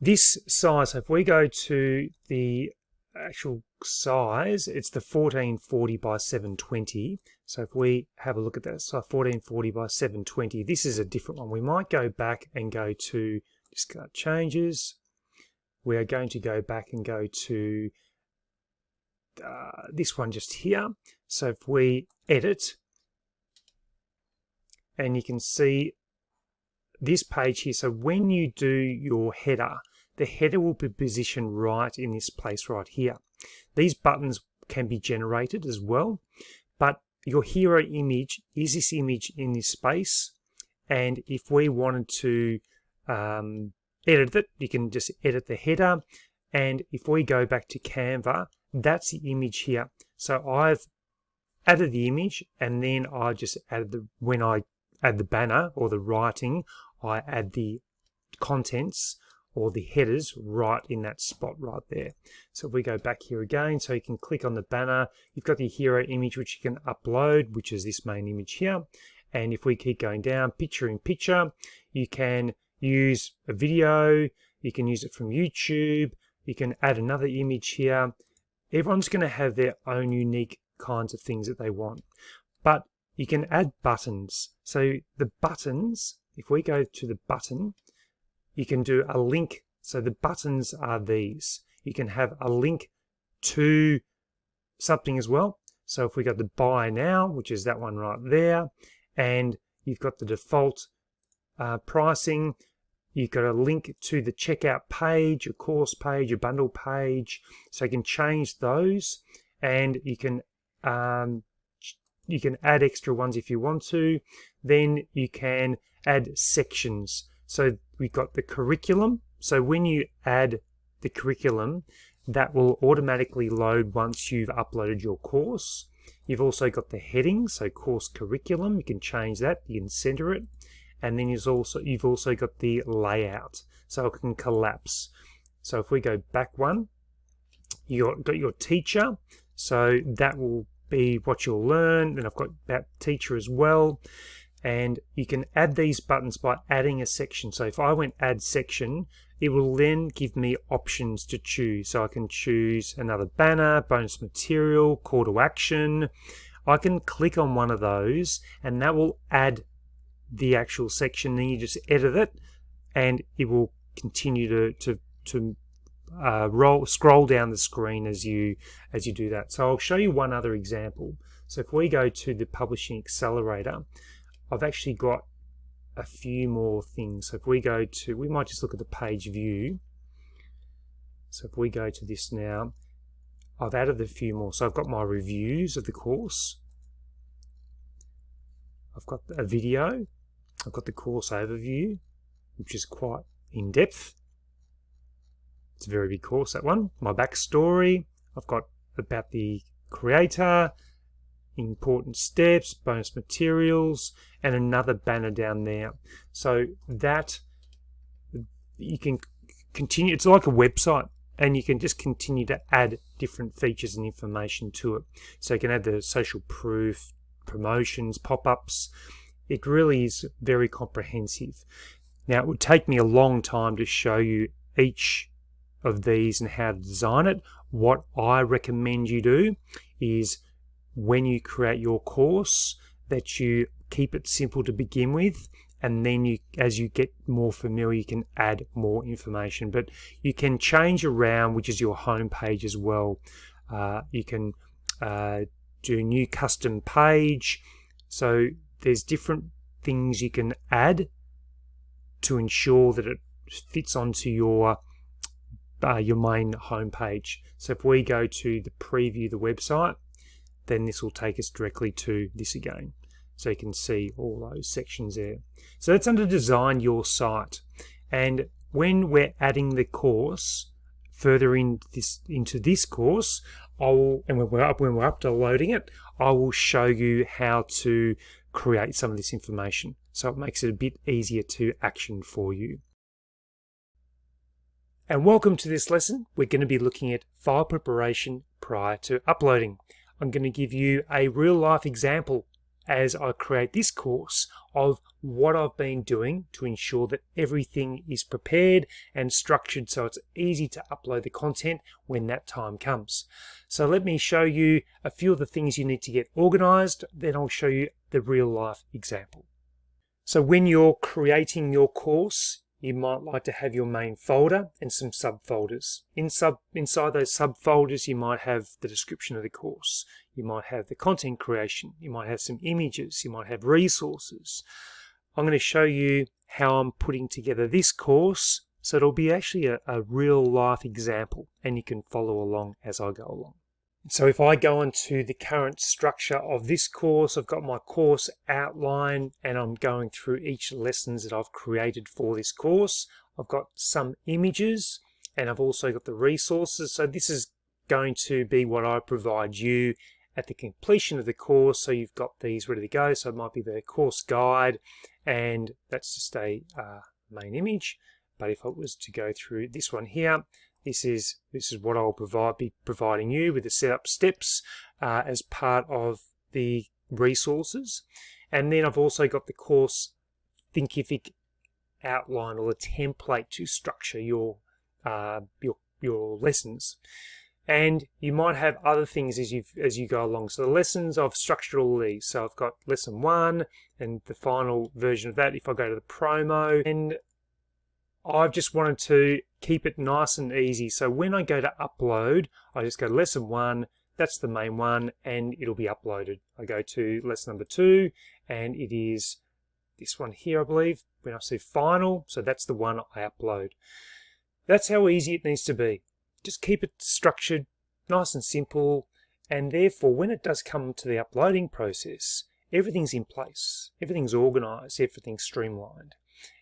This size, if we go to the actual size, it's the 1440 by 720. So if we have a look at that, so 1440 by 720, this is a different one. We might go back and go to discard changes. We are going to go back and go to this one just here. So if we edit, and you can see this page here. So when you do your header, the header will be positioned right in this place right here. These buttons can be generated as well, but your hero image is this image in this space. And if we wanted to edit it, you can just edit the header. And if we go back to Canva, that's the image here. So I've added the image, and then I just added when I add the banner or the writing, I add the contents or the headers right in that spot right there. So if we go back here again, so you can click on the banner, you've got the hero image which you can upload, which is this main image here. And if we keep going down, picture in picture, you can use a video, you can use it from YouTube, you can add another image here. Everyone's going to have their own unique kinds of things that they want. But you can add buttons. So the buttons, if we go to the button, you can do a link. So the buttons are these. You can have a link to something as well. So if we go to buy now, which is that one right there, and you've got the default pricing, you've got a link to the checkout page, your course page, your bundle page. So you can change those, and you can add extra ones if you want to. Then you can add sections. So we've got the curriculum. So when you add the curriculum, that will automatically load once you've uploaded your course. You've also got the headings, so course curriculum. You can change that. You can center it. And then you've also got the layout, so it can collapse. So if we go back one, you've got your teacher, so that will be what you'll learn. Then I've got that teacher as well. And you can add these buttons by adding a section. So if I went add section, it will then give me options to choose. So I can choose another banner, bonus material, call to action. I can click on one of those, and that will add the actual section. Then you just edit it, and it will continue to scroll down the screen as you do that. So I'll show you one other example. So if we go to the Publishing Accelerator, I've actually got a few more things. So if we go to, we might just look at the page view. So if we go to this now, I've added a few more. So I've got my reviews of the course. I've got a video. I've got the course overview, which is quite in-depth. It's a very big course, that one. My backstory. I've got about the creator, important steps, bonus materials, and another banner down there. So that you can continue, it's like a website, and you can just continue to add different features and information to it. So you can add the social proof, promotions, pop-ups. It really is very comprehensive. Now, it would take me a long time to show you each of these and how to design it. What I recommend you do is when you create your course that you keep it simple to begin with, and then you, as you get more familiar, you can add more information. But you can change around, which is your home page as well. You can do new custom page. So there's different things you can add to ensure that it fits onto your main home page. So if we go to the preview the website, then this will take us directly to this again. So you can see all those sections there. So that's under design your site. And when we're adding the course further into this course, when we're uploading it, I will show you how to create some of this information. So it makes it a bit easier to action for you. And welcome to this lesson. We're going to be looking at file preparation prior to uploading. I'm going to give you a real life example as I create this course of what I've been doing to ensure that everything is prepared and structured so it's easy to upload the content when that time comes. So let me show you a few of the things you need to get organized, then I'll show you the real life example. So when you're creating your course, you might like to have your main folder and some subfolders. Inside those subfolders, you might have the description of the course. You might have the content creation. You might have some images. You might have resources. I'm going to show you how I'm putting together this course, so it'll be actually a real life example, and you can follow along as I go along. So if I go into the current structure of this course, I've got my course outline and I'm going through each lessons that I've created for this course. I've got some images and I've also got the resources. So this is going to be what I provide you at the completion of the course. So you've got these ready to go. So it might be the course guide, and that's just a main image. But if I was to go through this one here, this is what I'll be providing you with the setup steps as part of the resources. And then I've also got the course Thinkific outline, or the template to structure your lessons. And you might have other things as you go along. So the lessons, I've structured all these. So I've got lesson 1 and the final version of that. If I go to the promo, and I've just wanted to keep it nice and easy. So when I go to upload, I just go to lesson 1, that's the main one, and it'll be uploaded. I go to lesson number 2, and it is this one here, I believe. When I see final, so that's the one I upload. That's how easy it needs to be. Just keep it structured, nice and simple, and therefore when it does come to the uploading process, everything's in place, everything's organized, everything's streamlined.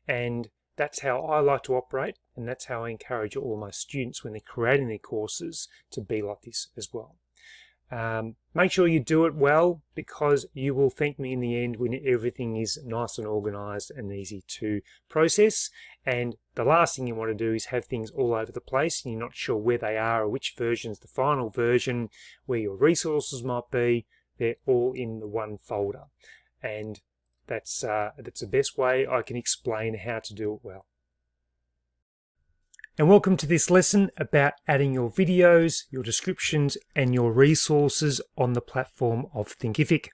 And that's how I like to operate, and that's how I encourage all my students when they're creating their courses to be like this as well. Make sure you do it well, because you will thank me in the end when everything is nice and organized and easy to process. And the last thing you want to do is have things all over the place and you're not sure where they are or which version's the final version, where your resources might be. They're all in the one folder. And that's the best way I can explain how to do it well. And welcome to this lesson about adding your videos, your descriptions, and your resources on the platform of Thinkific.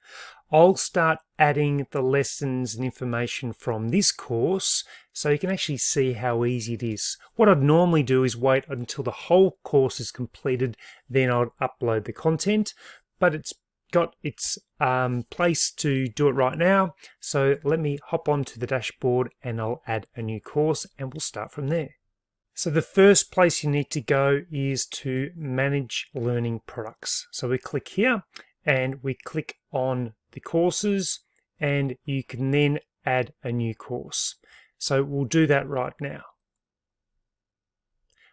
I'll start adding the lessons and information from this course so you can actually see how easy it is. What I'd normally do is wait until the whole course is completed, then I'd upload the content, but it's got its place to do it right now. So let me hop onto the dashboard and I'll add a new course and we'll start from there. So the first place you need to go is to manage learning products. So we click here and we click on the courses, and you can then add a new course. So we'll do that right now.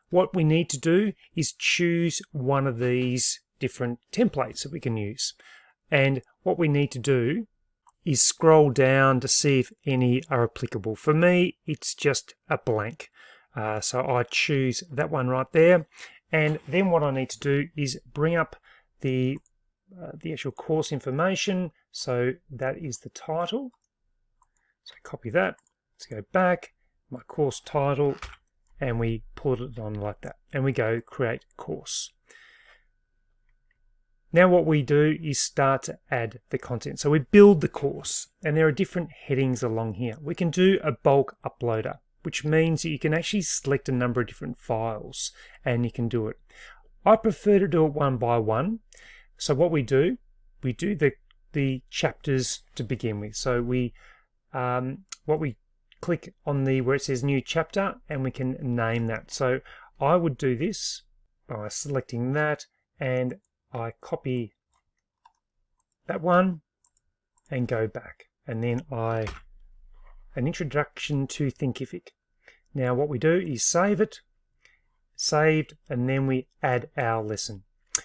What we need to do is choose one of these different templates that we can use. And what we need to do is scroll down to see if any are applicable. For me, it's just a blank. So I choose that one right there. And then what I need to do is bring up the actual course information. So that is the title. So copy that. Let's go back, my course title, and we put it on like that. And we go create course. Now what we do is start to add the content. So we build the course, and there are different headings along here. We can do a bulk uploader, which means that you can actually select a number of different files and you can do it. I prefer to do it one by one. So what we do the chapters to begin with. So we click on where it says new chapter, and we can name that. So I would do this by selecting that, and I copy that one and go back, and then an introduction to Thinkific. Now what we do is save it, saved, and then we add our lesson.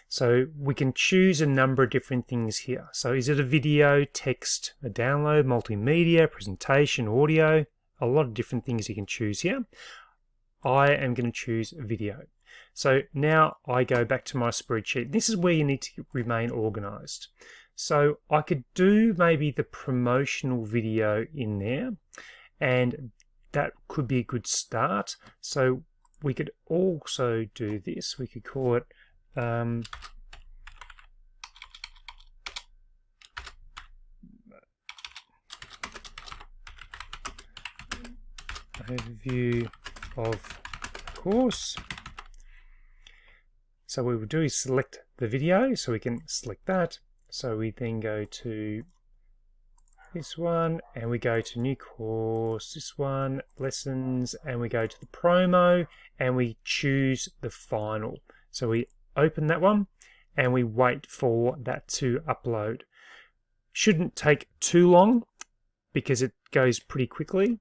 So we can choose a number of different things here. So is it a video, text, a download, multimedia, presentation, audio? A lot of different things you can choose here. I am going to choose video. So now I go back to my spreadsheet. This is where you need to remain organized. So I could do maybe the promotional video in there, and that could be a good start. So we could also do this. We could call it overview of course. So what we will do is select the video, so we can select that. So we then go to this one, and we go to new course, this one, lessons, and we go to the promo, and we choose the final. So we open that one, and we wait for that to upload. Shouldn't take too long because it goes pretty quickly.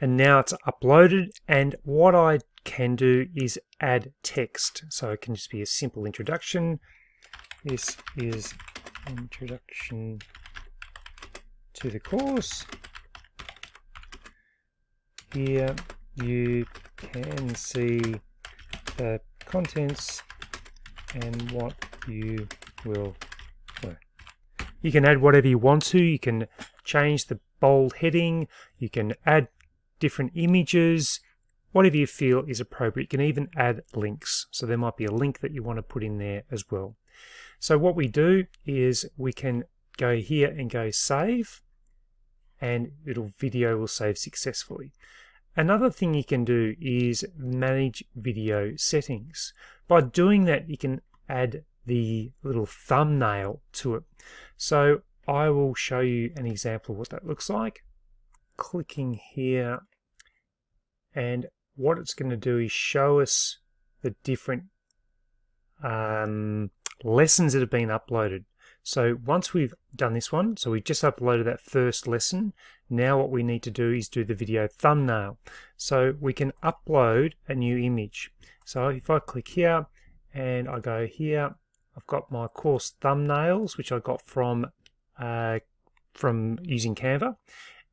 And now it's uploaded, and what I can do is add text. So it can just be a simple introduction. This is introduction to the course. Here you can see the contents and what you will learn. You can add whatever you want to. You can change the bold heading. You can add different images, whatever you feel is appropriate. You can even add links. So there might be a link that you want to put in there as well. So what we do is we can go here and go save, and video will save successfully. Another thing you can do is manage video settings. By doing that, you can add the little thumbnail to it. So I will show you an example of what that looks like. Clicking here, and what it's going to do is show us the different lessons that have been uploaded. So once we've done this one, so we've just uploaded that first lesson, now what we need to do is do the video thumbnail. So we can upload a new image. So if I click here and I go here, I've got my course thumbnails, which I got from using Canva,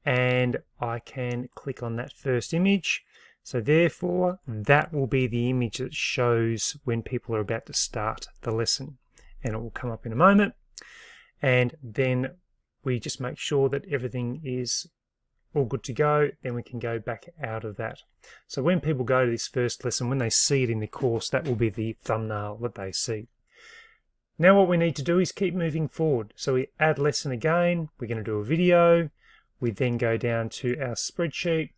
and I can click on that first image. So therefore, that will be the image that shows when people are about to start the lesson, and it will come up in a moment. And then we just make sure that everything is all good to go, then we can go back out of that. So when people go to this first lesson, when they see it in the course, that will be the thumbnail that they see. Now what we need to do is keep moving forward. So we add lesson again, we're going to do a video, we then go down to our spreadsheet,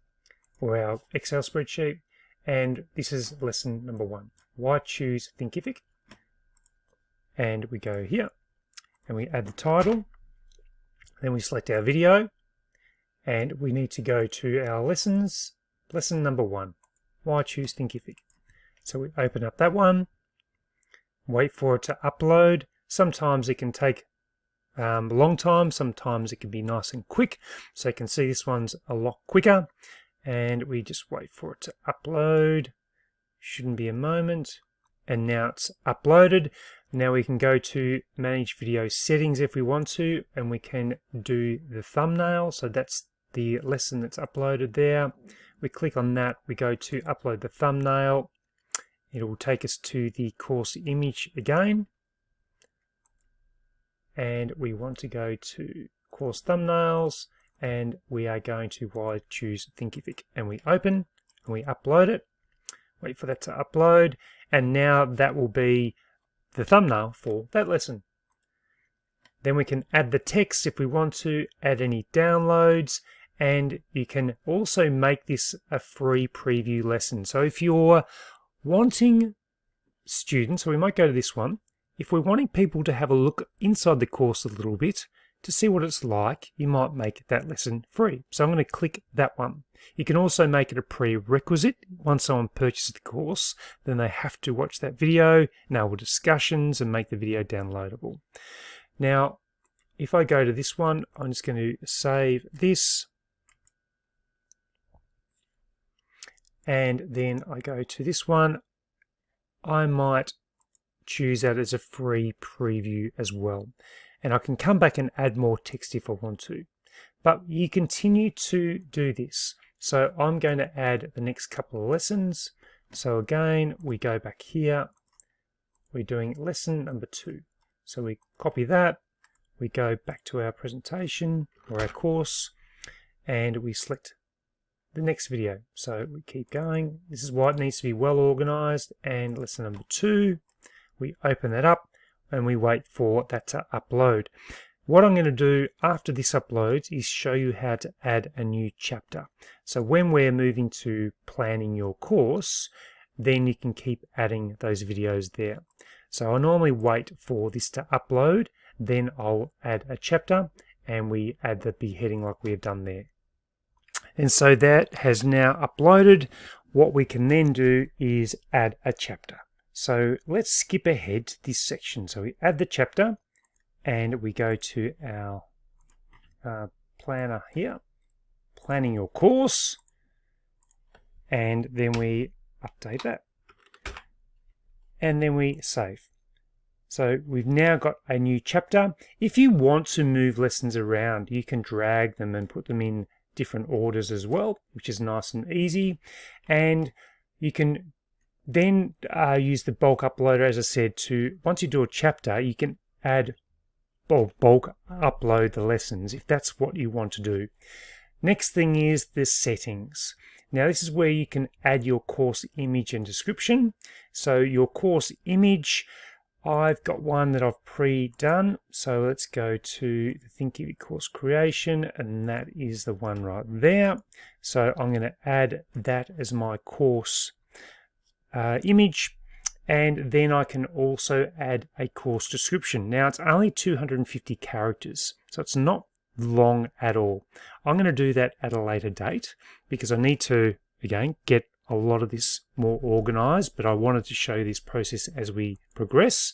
or our Excel spreadsheet, and this is lesson number 1. Why choose Thinkific? And we go here, and we add the title, then we select our video, and we need to go to our lessons, lesson number 1. Why choose Thinkific? So we open up that one, wait for it to upload. Sometimes it can take a long time, sometimes it can be nice and quick. So you can see this one's a lot quicker, and we just wait for it to upload. Shouldn't be a moment. And now it's uploaded. Now we can go to manage video settings if we want to, and we can do the thumbnail. So that's the lesson that's uploaded there. We click on that, we go to upload the thumbnail. It will take us to the course image again. And we want to go to course thumbnails, and we are going to choose Thinkific, and we open and we upload it. Wait for that to upload, and now that will be the thumbnail for that lesson. Then we can add the text if we want to, add any downloads, and you can also make this a free preview lesson. So if you're wanting students, so we might go to this one, if we're wanting people to have a look inside the course a little bit to see what it's like, you might make that lesson free. So I'm going to click that one. You can also make it a prerequisite. Once someone purchases the course, then they have to watch that video, enable discussions, and make the video downloadable. Now, if I go to this one, I'm just going to save this. And then I go to this one. I might choose that as a free preview as well. And I can come back and add more text if I want to. But you continue to do this. So I'm going to add the next couple of lessons. So again, we go back here. We're doing lesson number 2. So we copy that. We go back to our presentation or our course, and we select the next video. So we keep going. This is why it needs to be well organized. And lesson number 2, we open that up and we wait for that to upload. What I'm going to do after this uploads is show you how to add a new chapter. So when we're moving to planning your course, then you can keep adding those videos there. So I normally wait for this to upload, then I'll add a chapter, and we add the beheading like we have done there. And so that has now uploaded. What we can then do is add a chapter. So let's skip ahead to this section. So we add the chapter, and we go to our planner here, planning your course, and then we update that. And then we save. So we've now got a new chapter. If you want to move lessons around, you can drag them and put them in different orders as well, which is nice and easy. And you can then use the bulk uploader, as I said, to, once you do a chapter, you can add bulk upload the lessons if that's what you want to do. Next thing is the settings. Now this is where you can add your course image and description. So your course image, I've got one that I've pre-done. So let's go to the Thinkific course creation, and that is the one right there. So I'm going to add that as my course image, and then I can also add a course description. Now it's only 250 characters, so it's not long at all. I'm going to do that at a later date because I need to, again, get a lot of this more organized, but I wanted to show this process as we progress.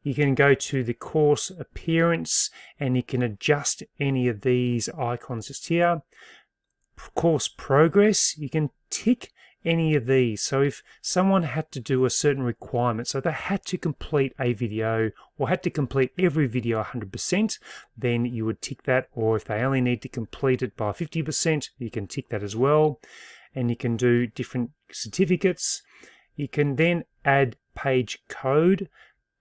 You can go to the course appearance and you can adjust any of these icons just here. Course progress, you can tick any of these. So if someone had to do a certain requirement, so they had to complete a video or had to complete every video 100%, then you would tick that. Or if they only need to complete it by 50%, you can tick that as well. And you can do different certificates. You can then add page code.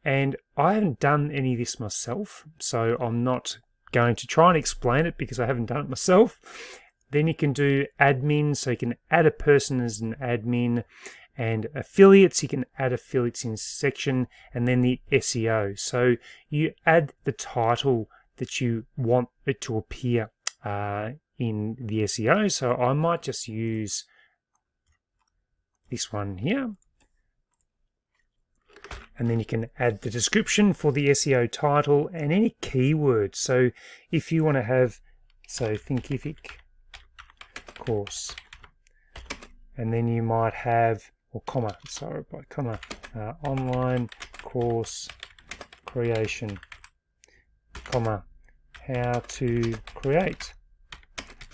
And I haven't done any of this myself, so I'm not going to try and explain it because I haven't done it myself. Then you can do admin, so you can add a person as an admin, and affiliates, you can add affiliates in section, and then the SEO. So you add the title that you want it to appear in the SEO. So I might just use this one here. And then you can add the description for the SEO title and any keywords. So if you want to have, so Thinkific course, and then you might have, or comma, sorry, by comma, online course creation, comma, how to create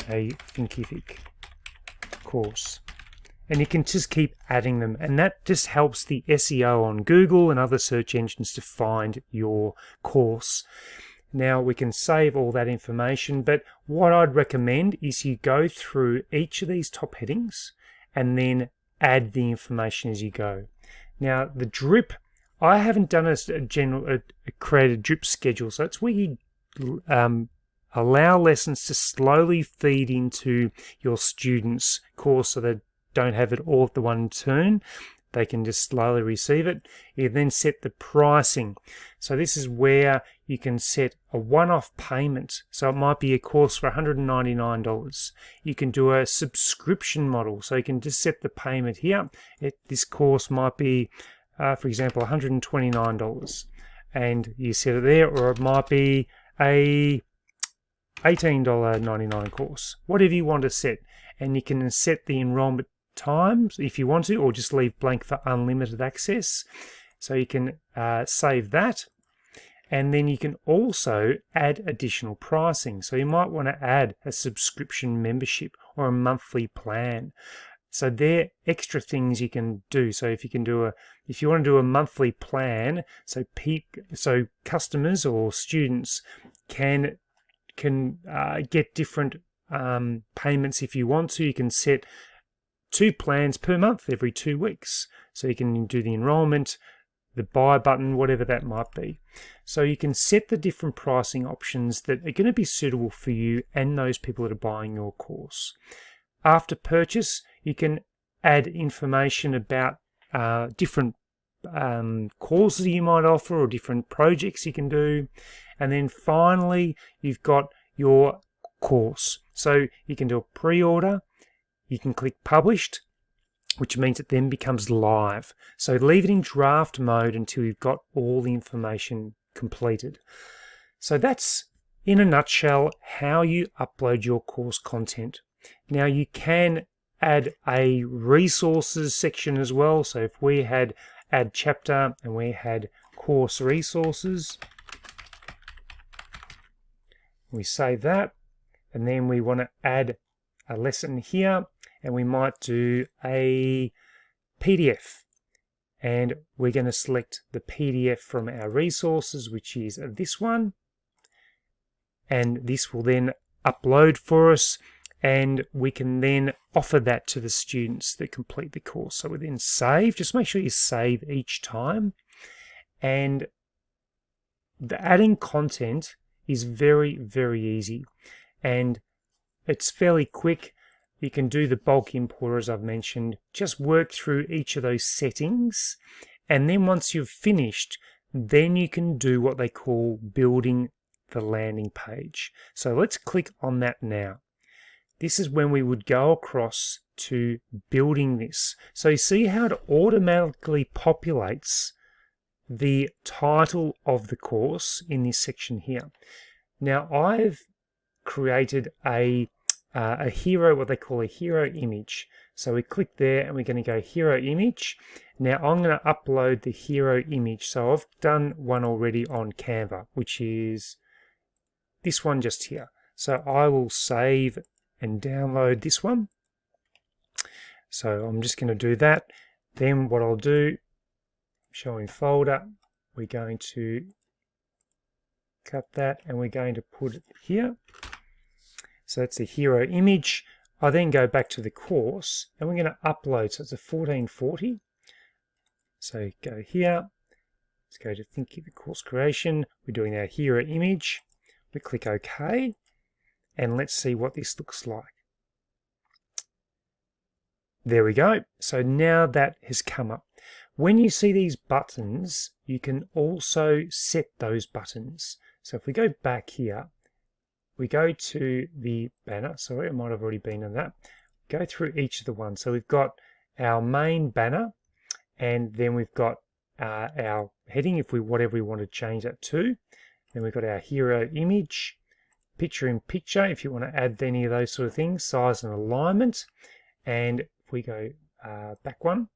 a Thinkific course. and you can just keep adding them, and that just helps the SEO on Google and other search engines to find your course. Now we can save all that information, but what I'd recommend is you go through each of these top headings and then add the information as you go. Now the drip, I haven't done a created drip schedule, so it's where you allow lessons to slowly feed into your students' course so they don't have it all at the one turn. They can just slowly receive it. You then set the pricing. So this is where you can set a one-off payment. So it might be a course for $199. You can do a subscription model. So you can just set the payment here. This course might be, for example, $129. And you set it there, or it might be a $18.99 course. Whatever you want to set. And you can set the enrollment times if you want to, or just leave blank for unlimited access. So you can save that, and then you can also add additional pricing. So you might want to add a subscription membership or a monthly plan. So they're extra things you can do. So if you want to do a monthly plan, so customers or students can get different payments if you want to. You can set 2 plans per month every 2 weeks. So you can do the enrollment, the buy button, whatever that might be. So you can set the different pricing options that are going to be suitable for you and those people that are buying your course. After purchase, you can add information about different courses you might offer or different projects you can do. And then finally, you've got your course. So you can do a pre-order. You can click published, which means it then becomes live. So leave it in draft mode until you've got all the information completed. So that's, in a nutshell, how you upload your course content. Now you can add a resources section as well. So if we had add chapter and we had course resources, we save that, and then we want to add a lesson here, and we might do a PDF, and we're going to select the PDF from our resources, which is this one, and this will then upload for us, and we can then offer that to the students that complete the course. So we then save. Just make sure you save each time, and the adding content is very, very easy, and it's fairly quick. You can do the bulk importer, as I've mentioned. Just work through each of those settings, and then once you've finished, then you can do what they call building the landing page. So let's click on that now. This is when we would go across to building this. So you see how it automatically populates the title of the course in this section here. Now I've created a hero, what they call a hero image. So we click there and we're going to go hero image. Now I'm going to upload the hero image. So I've done one already on Canva, which is this one just here. So I will save and download this one. So I'm just going to do that. Then what I'll do, show in folder, we're going to cut that and we're going to put it here. So that's the hero image. I then go back to the course and we're going to upload. So it's a 1440. So go here. Let's go to Thinkific course creation. We're doing our hero image. We click OK. And let's see what this looks like. There we go. So now that has come up. When you see these buttons, you can also set those buttons. So if we go back here, we go to the banner. Sorry, I might have already been on that. Go through each of the ones. So we've got our main banner, and then we've got our heading, if we whatever we want to change that to. Then we've got our hero image, picture in picture, if you want to add any of those sort of things, size and alignment. And if we go back one,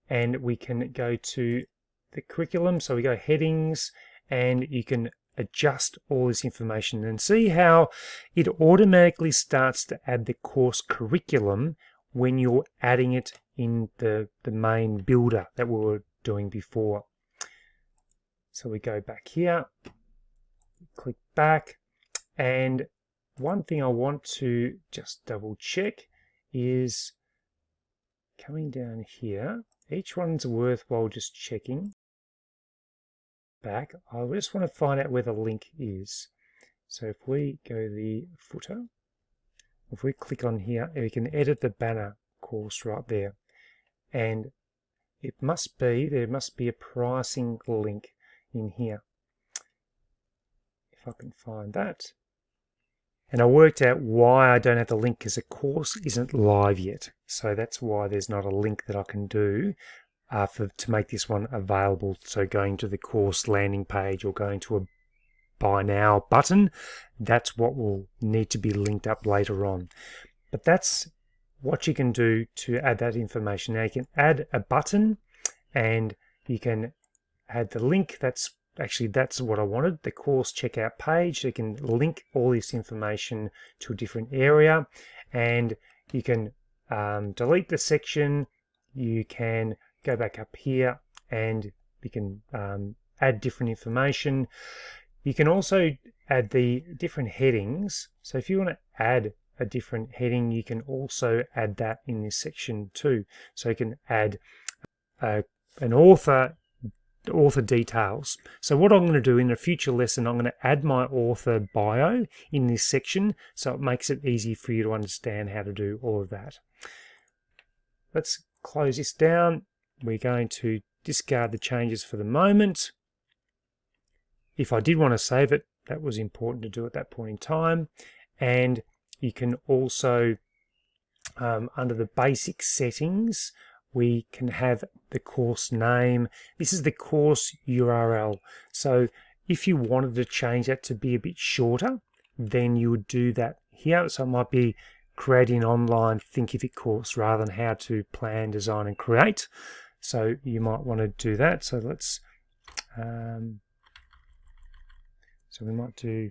and we can go to the curriculum. So we go headings, and you can adjust all this information and see how it automatically starts to add the course curriculum when you're adding it in the main builder that we were doing before. So we go back here, click back, and one thing I want to just double check is coming down here. Each one's worthwhile just checking back. I just want to find out where the link is. So if we go the footer, if we click on here, we can edit the banner course right there. And there must be a pricing link in here. If I can find that. And I worked out why I don't have the link, because the course isn't live yet. So that's why there's not a link that I can do to make this one available. So going to the course landing page or going to a buy now button, that's what will need to be linked up later on. But that's what you can do to add that information. Now you can add a button and you can add the link. That's what I wanted, the course checkout page. You can link all this information to a different area, and you can delete the section. You can go back up here and you can add different information. You can also add the different headings. So if you want to add a different heading, you can also add that in this section too. So you can add an author details. So what I'm going to do in a future lesson, I'm going to add my author bio in this section, so it makes it easy for you to understand how to do all of that. Let's close this down. We're going to discard the changes for the moment. If I did want to save it, that was important to do at that point in time. And you can also, under the basic settings, we can have the course name. This is the course URL. So if you wanted to change that to be a bit shorter, then you would do that here. So it might be creating an online Thinkific course rather than how to plan, design, and create. So you might want to do that. So let's, so we might do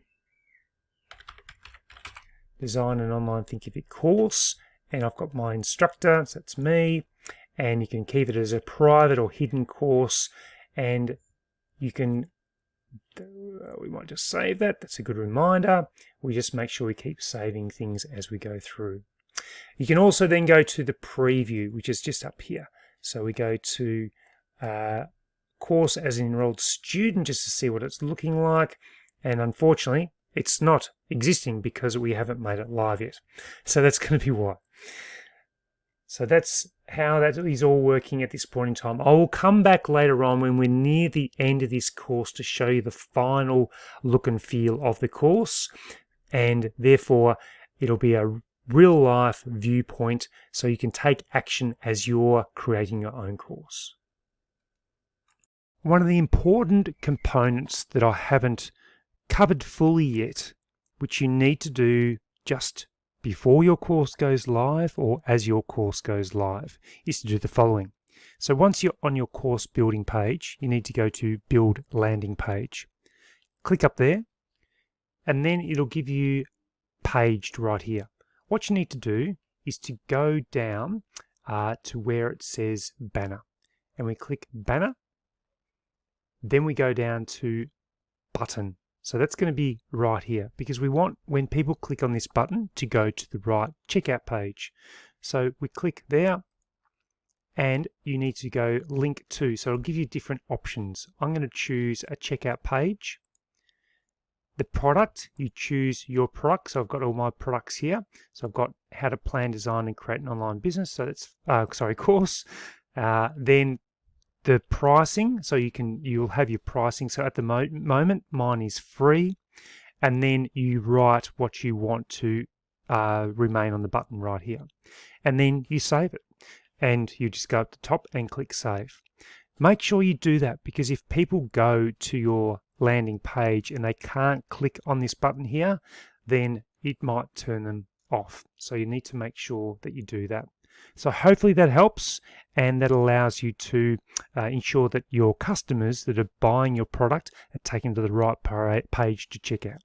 design an online Thinkific course, and I've got my instructor, so that's me. And you can keep it as a private or hidden course, and you can, we might just save that. That's a good reminder. We just make sure we keep saving things as we go through. You can also then go to the preview, which is just up here. So we go to course as an enrolled student just to see what it's looking like. And unfortunately, it's not existing because we haven't made it live yet. So that's going to be why. So that's how that is all working at this point in time. I will come back later on when we're near the end of this course to show you the final look and feel of the course, and therefore it'll be a real life viewpoint so you can take action as you're creating your own course. One of the important components that I haven't covered fully yet, which you need to do just before your course goes live or as your course goes live, is to do the following. So once you're on your course building page, you need to go to Build Landing Page. Click up there, and then it'll give you paged right here. What you need to do is to go down to where it says Banner, and we click Banner. Then we go down to Button. So that's going to be right here, because we want, when people click on this button, to go to the right checkout page. So we click there, and you need to go link to. So it'll give you different options. I'm going to choose a checkout page. The product, you choose your product. So I've got all my products here. So I've got how to plan, design, and create an online business. So that's, course. Then the pricing, so you'll have your pricing. So at the moment, mine is free, and then you write what you want to remain on the button right here, and then you save it, and you just go up the top and click save. Make sure you do that, because if people go to your landing page and they can't click on this button here, then it might turn them off. So you need to make sure that you do that. So hopefully that helps, and that allows you to ensure that your customers that are buying your product are taken to the right page to check out.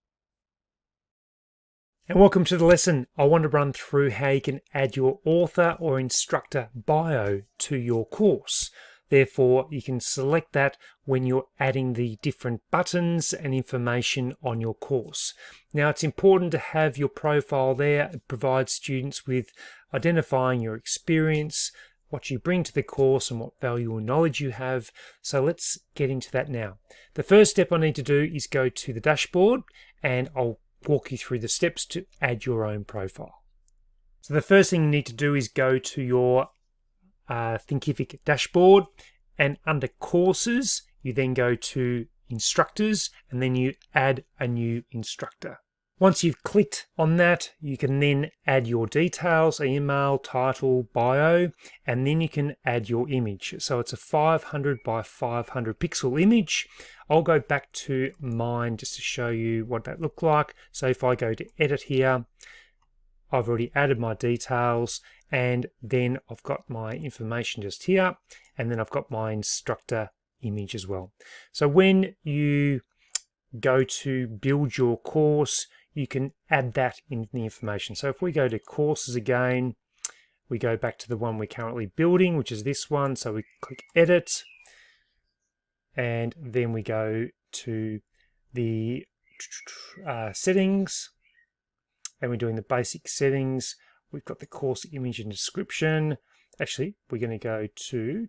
And welcome to the lesson. I want to run through how you can add your author or instructor bio to your course. Therefore, you can select that when you're adding the different buttons and information on your course. Now, it's important to have your profile there. It provides students with identifying your experience, what you bring to the course, and what value or knowledge you have. So let's get into that now. The first step I need to do is go to the dashboard, and I'll walk you through the steps to add your own profile. So the first thing you need to do is go to your Thinkific dashboard, and under courses you then go to instructors, and then you add a new instructor. Once you've clicked on that, you can then add your details, email, title, bio, and then you can add your image. So it's a 500 by 500 pixel image. I'll go back to mine just to show you what that looked like. So if I go to edit here, I've already added my details, and then I've got my information just here, and then I've got my instructor image as well. So when you go to build your course, you can add that in the information. So if we go to courses again, we go back to the one we're currently building, which is this one. So we click edit, and then we go to the settings, and we're doing the basic settings. We've got the course image and description. Actually, we're going to go to,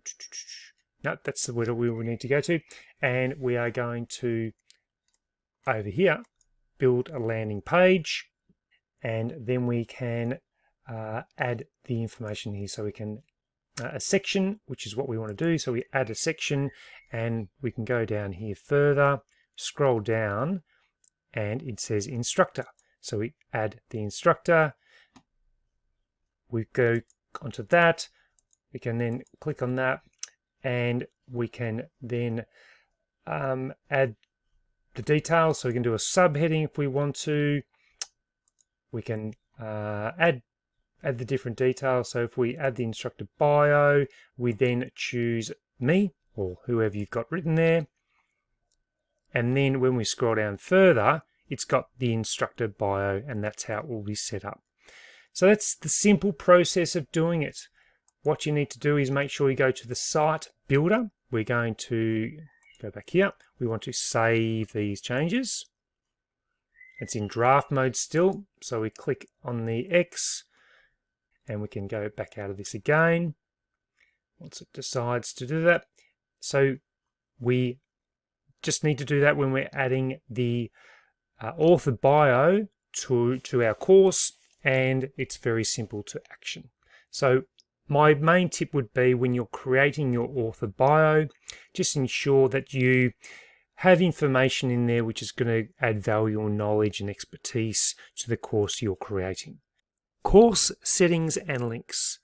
no, that's the word we will need to go to. And we are going to, over here, build a landing page, and then we can add the information here. So we can a section, which is what we want to do. So we add a section, and we can go down here further, scroll down, and it says instructor. So we add the instructor. We go onto that. We can then click on that, and we can then add the details. So we can do a subheading if we want to. We can add the different details. So if we add the instructor bio, we then choose me or whoever you've got written there. And then when we scroll down further, it's got the instructor bio, and that's how it will be set up. So that's the simple process of doing it. What you need to do is make sure you go to the site builder. We're going to go back here. We want to save these changes. It's in draft mode still, so we click on the X, and we can go back out of this again once it decides to do that. So we just need to do that when we're adding the author bio to our course, and it's very simple to action. So my main tip would be, when you're creating your author bio, just ensure that you have information in there which is going to add value or knowledge and expertise to the course you're creating. Course settings and links.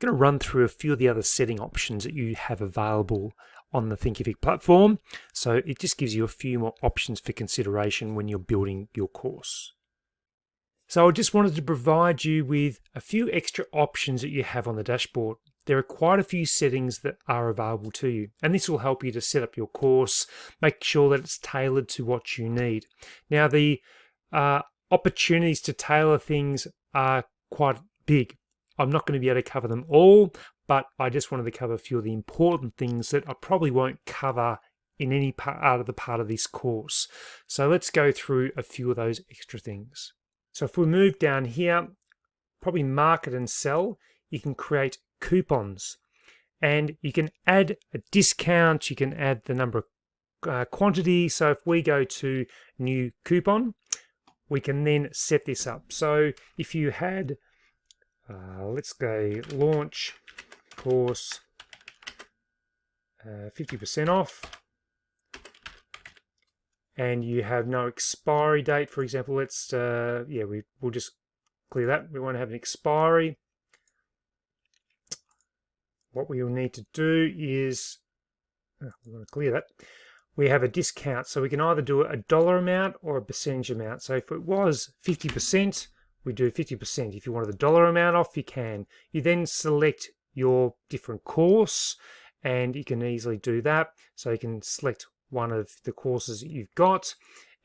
I'm going to run through a few of the other setting options that you have available on the Thinkific platform. So it just gives you a few more options for consideration when you're building your course. So I just wanted to provide you with a few extra options that you have on the dashboard. There are quite a few settings that are available to you, and this will help you to set up your course, make sure that it's tailored to what you need. Now, the opportunities to tailor things are quite big. I'm not going to be able to cover them all, but I just wanted to cover a few of the important things that I probably won't cover in any part of this course. So let's go through a few of those extra things. So if we move down here, probably market and sell, you can create coupons, and you can add a discount. You can add the number of quantity. So if we go to new coupon, we can then set this up. So if you had, let's go launch course 50% off, and you have no expiry date, for example, let's, we'll just clear that. We won't have an expiry. What we will need to do is, we want to clear that. We have a discount, so we can either do a dollar amount or a percentage amount. So if it was 50%, we do 50%. If you wanted the dollar amount off, you can. You then select your different course, and you can easily do that. So you can select one of the courses that you've got,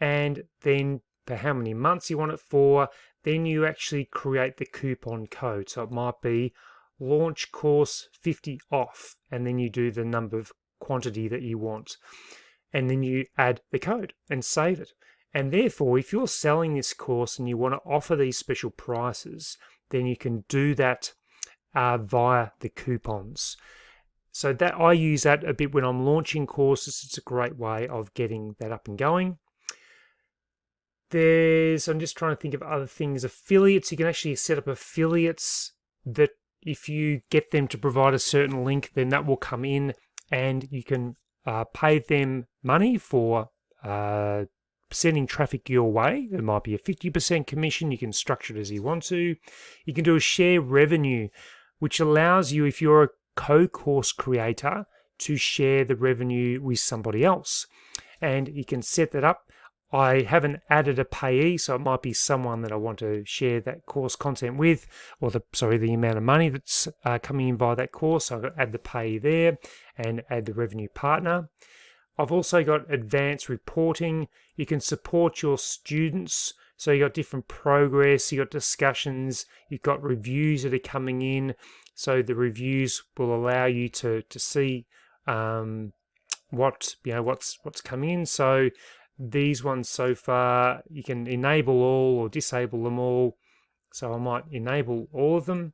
and then for how many months you want it for, then you actually create the coupon code. So it might be launch course 50 off, and then you do the number of quantity that you want, and then you add the code and save it. And therefore, if you're selling this course and you want to offer these special prices, then you can do that via the coupons. So that I use that a bit when I'm launching courses. It's a great way of getting that up and going. I'm just trying to think of other things. Affiliates, you can actually set up affiliates that if you get them to provide a certain link, then that will come in and you can pay them money for sending traffic your way. There might be a 50% commission. You can structure it as you want to. You can do a share revenue, which allows you, if you're a co-course creator, to share the revenue with somebody else. And you can set that up. I haven't added a payee, so it might be someone that I want to share that course content with, or the amount of money that's coming in via that course. So I'll add the payee there and add the revenue partner. I've also got advanced reporting. You can support your students. So you've got different progress, you've got discussions, you've got reviews that are coming in. So the reviews will allow you to see what's coming in. So these ones so far, you can enable all or disable them all. So I might enable all of them,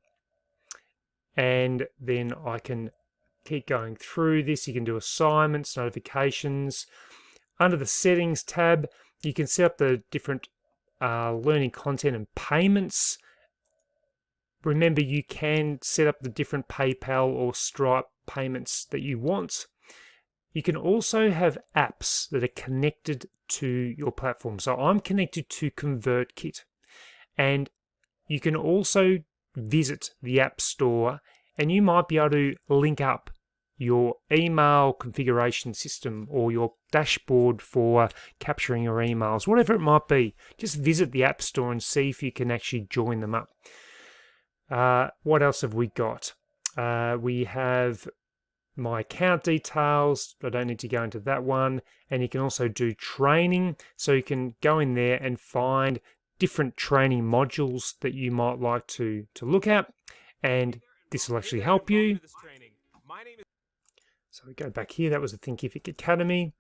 and then I can keep going through this. You can do assignments, notifications. Under the settings tab, you can set up the different learning content and payments. Remember, you can set up the different PayPal or Stripe payments that you want. You can also have apps that are connected to your platform. So I'm connected to ConvertKit, and you can also visit the App Store, and you might be able to link up your email configuration system or your dashboard for capturing your emails, whatever it might be. Just visit the App Store and see if you can actually join them up. What else have we got? We have my account details. I don't need to go into that one. And you can also do training. So you can go in there and find different training modules that you might like to look at. And this will actually help you. So we go back here. That was the Thinkific Academy.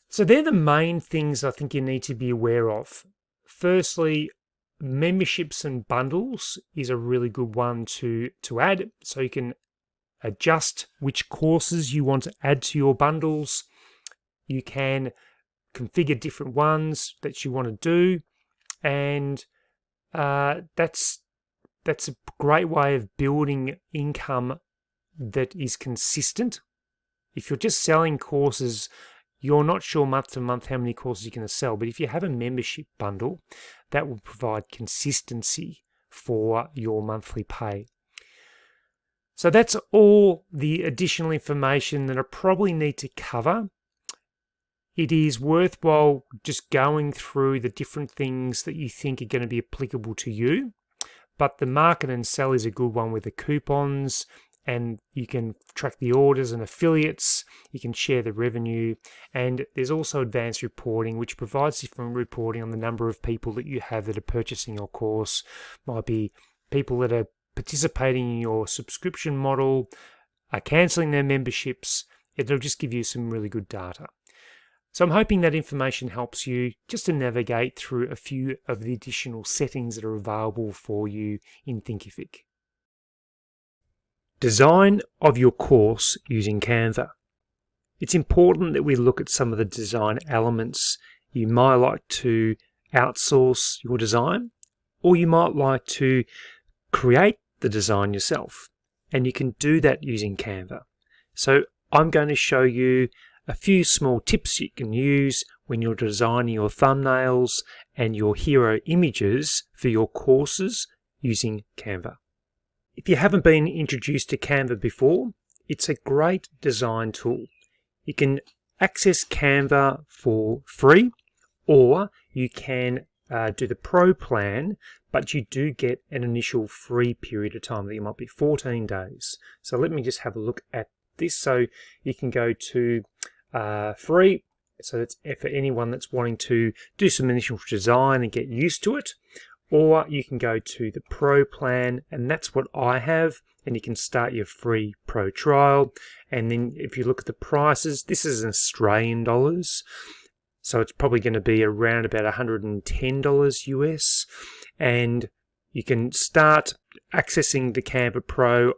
So they're the main things I think you need to be aware of. Firstly, memberships and bundles is a really good one to add. So you can adjust which courses you want to add to your bundles. You can configure different ones that you want to do, and that's a great way of building income that is consistent. If you're just selling courses, you're not sure month to month how many courses you're going to sell, but if you have a membership bundle, that will provide consistency for your monthly pay. So that's all the additional information that I probably need to cover. It is worthwhile just going through the different things that you think are going to be applicable to you. But the market and sell is a good one with the coupons, and you can track the orders and affiliates. You can share the revenue, and there's also advanced reporting, which provides different reporting on the number of people that you have that are purchasing your course. Might be people that are participating in your subscription model, are cancelling their memberships. It'll just give you some really good data. So I'm hoping that information helps you just to navigate through a few of the additional settings that are available for you in Thinkific. Design of your course using Canva. It's important that we look at some of the design elements. You might like to outsource your design, or you might like to create the design yourself, and you can do that using Canva. So I'm going to show you a few small tips you can use when you're designing your thumbnails and your hero images for your courses using Canva. If you haven't been introduced to Canva before, it's a great design tool. You can access Canva for free, or you can do the Pro plan, but you do get an initial free period of time that might be 14 days. So let me just have a look at this. So you can go to free. So that's for anyone that's wanting to do some initial design and get used to it. or you can go to the Pro plan, and that's what I have, and you can start your free Pro trial. And then if you look at the prices, this is in Australian dollars, so it's probably going to be around about $110 US, and you can start accessing the Canva Pro.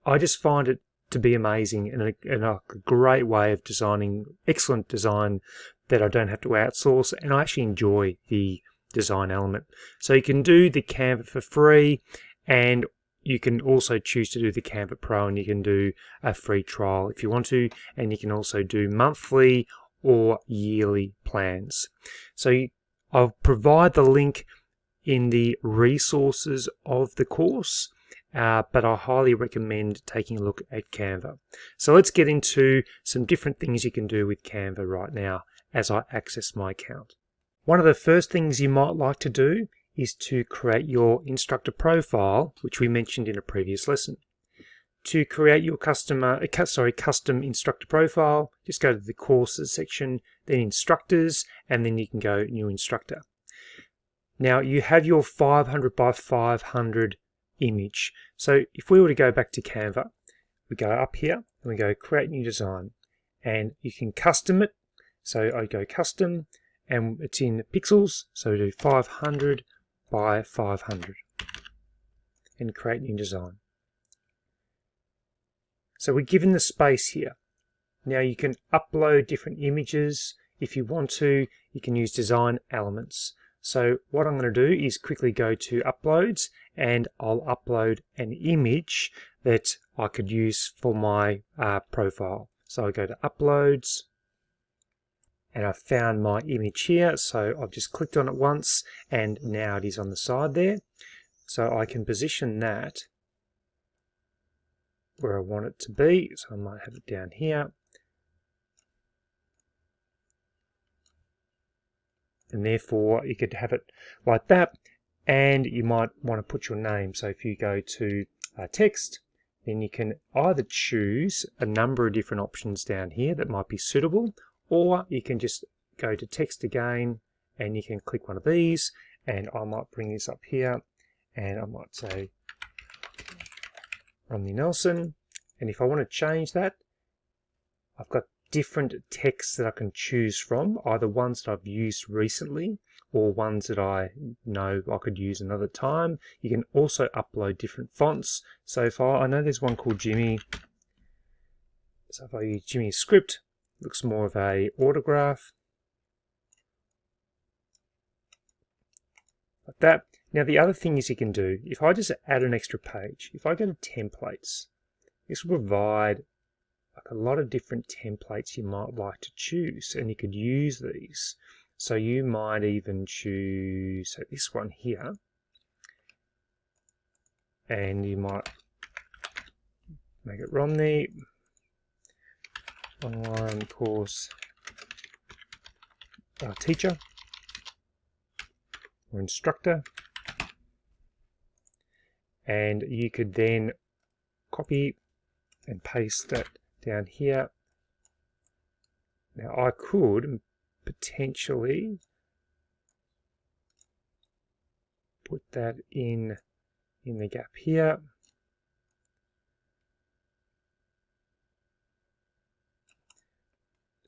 I just find it to be amazing and a great way of designing, excellent design that I don't have to outsource, and I actually enjoy the design element. So you can do the Canva for free, and you can also choose to do the Canva Pro, and you can do a free trial if you want to, and you can also do monthly or yearly plans. So I'll provide the link in the resources of the course, but I highly recommend taking a look at Canva. So let's get into some different things you can do with Canva right now as I access my account. One of the first things you might like to do is to create your instructor profile, which we mentioned in a previous lesson. To create your custom instructor profile, just go to the courses section, then instructors, and then you can go new instructor. Now you have your 500 by 500 image. So if we were to go back to Canva, we go up here and we go create new design, and you can custom it. So I go custom, and it's in pixels, so we do 500 by 500 and create new design. So we're given the space here. Now you can upload different images. If you want to, you can use design elements. So what I'm going to do is quickly go to uploads, and I'll upload an image that I could use for my profile. So I go to uploads, and I've found my image here, so I've just clicked on it once, and now it is on the side there. So I can position that where I want it to be, so I might have it down here. And therefore you could have it like that, and you might want to put your name. So if you go to text, then you can either choose a number of different options down here that might be suitable, or you can just go to text again, and you can click one of these, and I might bring this up here, and I might say Romney Nelson. And if I want to change that, I've got different texts that I can choose from, either ones that I've used recently or ones that I know I could use another time. You can also upload different fonts. So I know there's one called Jimmy. So if I use Jimmy's script, looks more of a autograph, like that. Now the other thing is you can do, if I just add an extra page, if I go to templates, this will provide like a lot of different templates you might like to choose, and you could use these. So you might even choose this one here, and you might make it Romney online course teacher or instructor, and you could then copy and paste that down here. Now I could potentially put that in the gap here.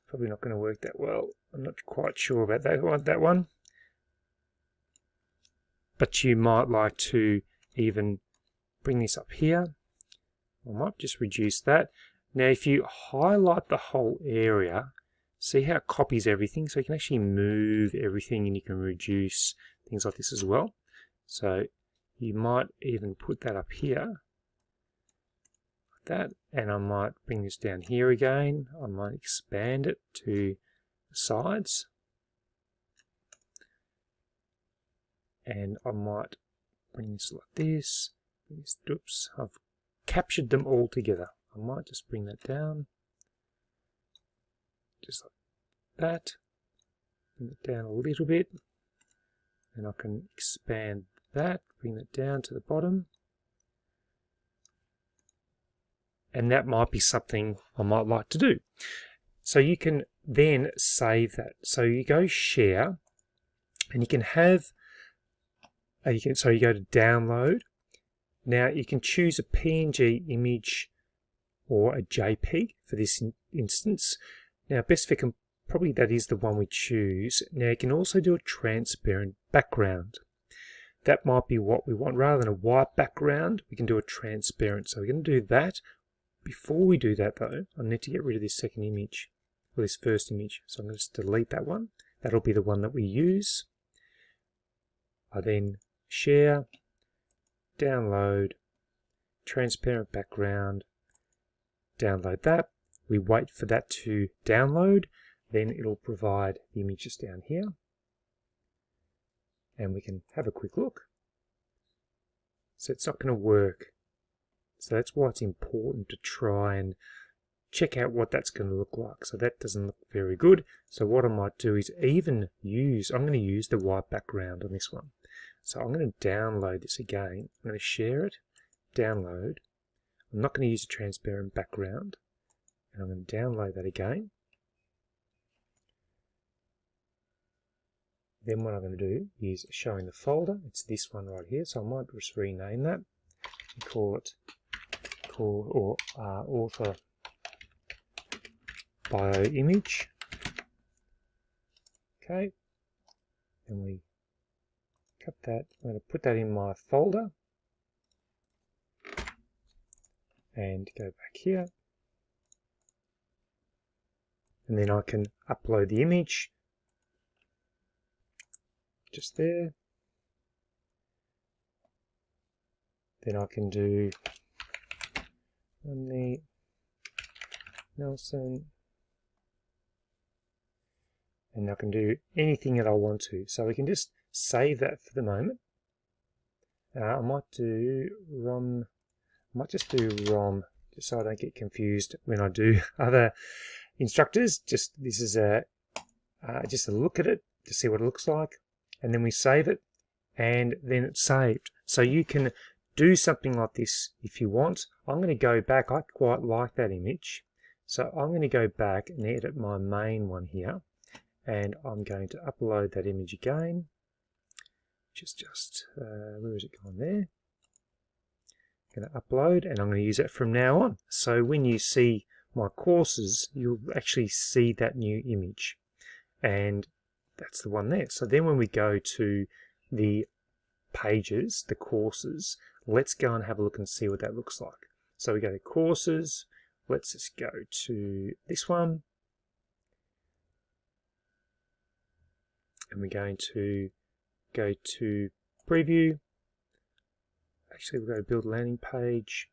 Probably not going to work that well. I'm not quite sure about that one. But you might like to even bring this up here. I might just reduce that. Now if you highlight the whole area, see how it copies everything? So you can actually move everything, and you can reduce things like this as well. So you might even put that up here, like that, and I might bring this down here again. I might expand it to the sides, and I might bring this like this. Oops, I've captured them all together. I might just bring that down, just like that. Bring it down a little bit, and I can expand that, bring that down to the bottom. And that might be something I might like to do. So you can then save that. So you go share, and you can have So you go to download. Now you can choose a PNG image or a JPEG for this instance. Now best fit, probably that is the one we choose. Now you can also do a transparent background. That might be what we want. Rather than a white background, we can do a transparent. So we're going to do that. Before we do that though, I need to get rid of this second image, or this first image. So I'm going to just delete that one. That'll be the one that we use. I then share, download, transparent background, download that. We wait for that to download. Then it'll provide the images down here. And we can have a quick look. So it's not going to work. So that's why it's important to try and check out what that's going to look like. So that doesn't look very good. So what I might do is I'm going to use the white background on this one. So I'm going to download this again. I'm going to share it, download. I'm not going to use a transparent background. And I'm going to download that again. Then what I'm going to do is show in the folder. It's this one right here. So I might just rename that and call it author bio image. Okay. And we cut that. I'm going to put that in my folder and go back here. And then I can upload the image. Just there. Then I can do Romney, Nelson, and I can do anything that I want to. So we can just save that for the moment. I might just do Rom, just so I don't get confused when I do other instructors. This is just a look at it to see what it looks like. And then we save it, and then it's saved. So you can do something like this if you want. I'm going to go back. I quite like that image. So I'm going to go back and edit my main one here. And I'm going to upload that image again. Where is it gone there? I'm going to upload, and I'm going to use it from now on. So when you see my courses, you'll actually see that new image. And that's the one there. So then when we go to the pages, the courses, let's go and have a look and see what that looks like. So we go to courses. Let's just go to this one. And we're going to go to preview. Actually, we're going to build a landing page.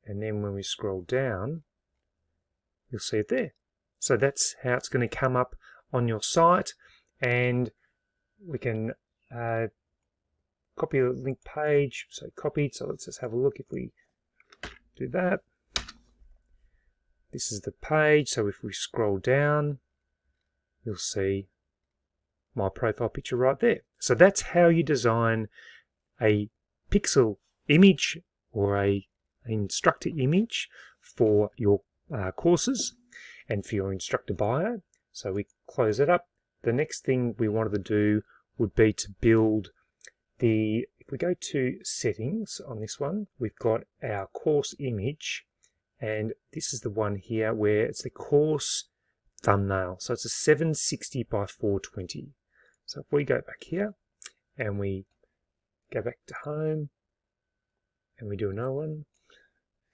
And then when we scroll down, you'll see it there. So that's how it's going to come up on your site, and we can copy the link page. So copied. So let's just have a look if we do that. This is the page. So if we scroll down, you'll see my profile picture right there. So that's how you design a pixel image or an instructor image for your courses and for your instructor bio. So we close it up. The next thing we wanted to do would be to build if we go to settings on this one, we've got our course image, and this is the one here where it's the course thumbnail. So it's a 760 by 420. So if we go back here and we go back to home and we do another one,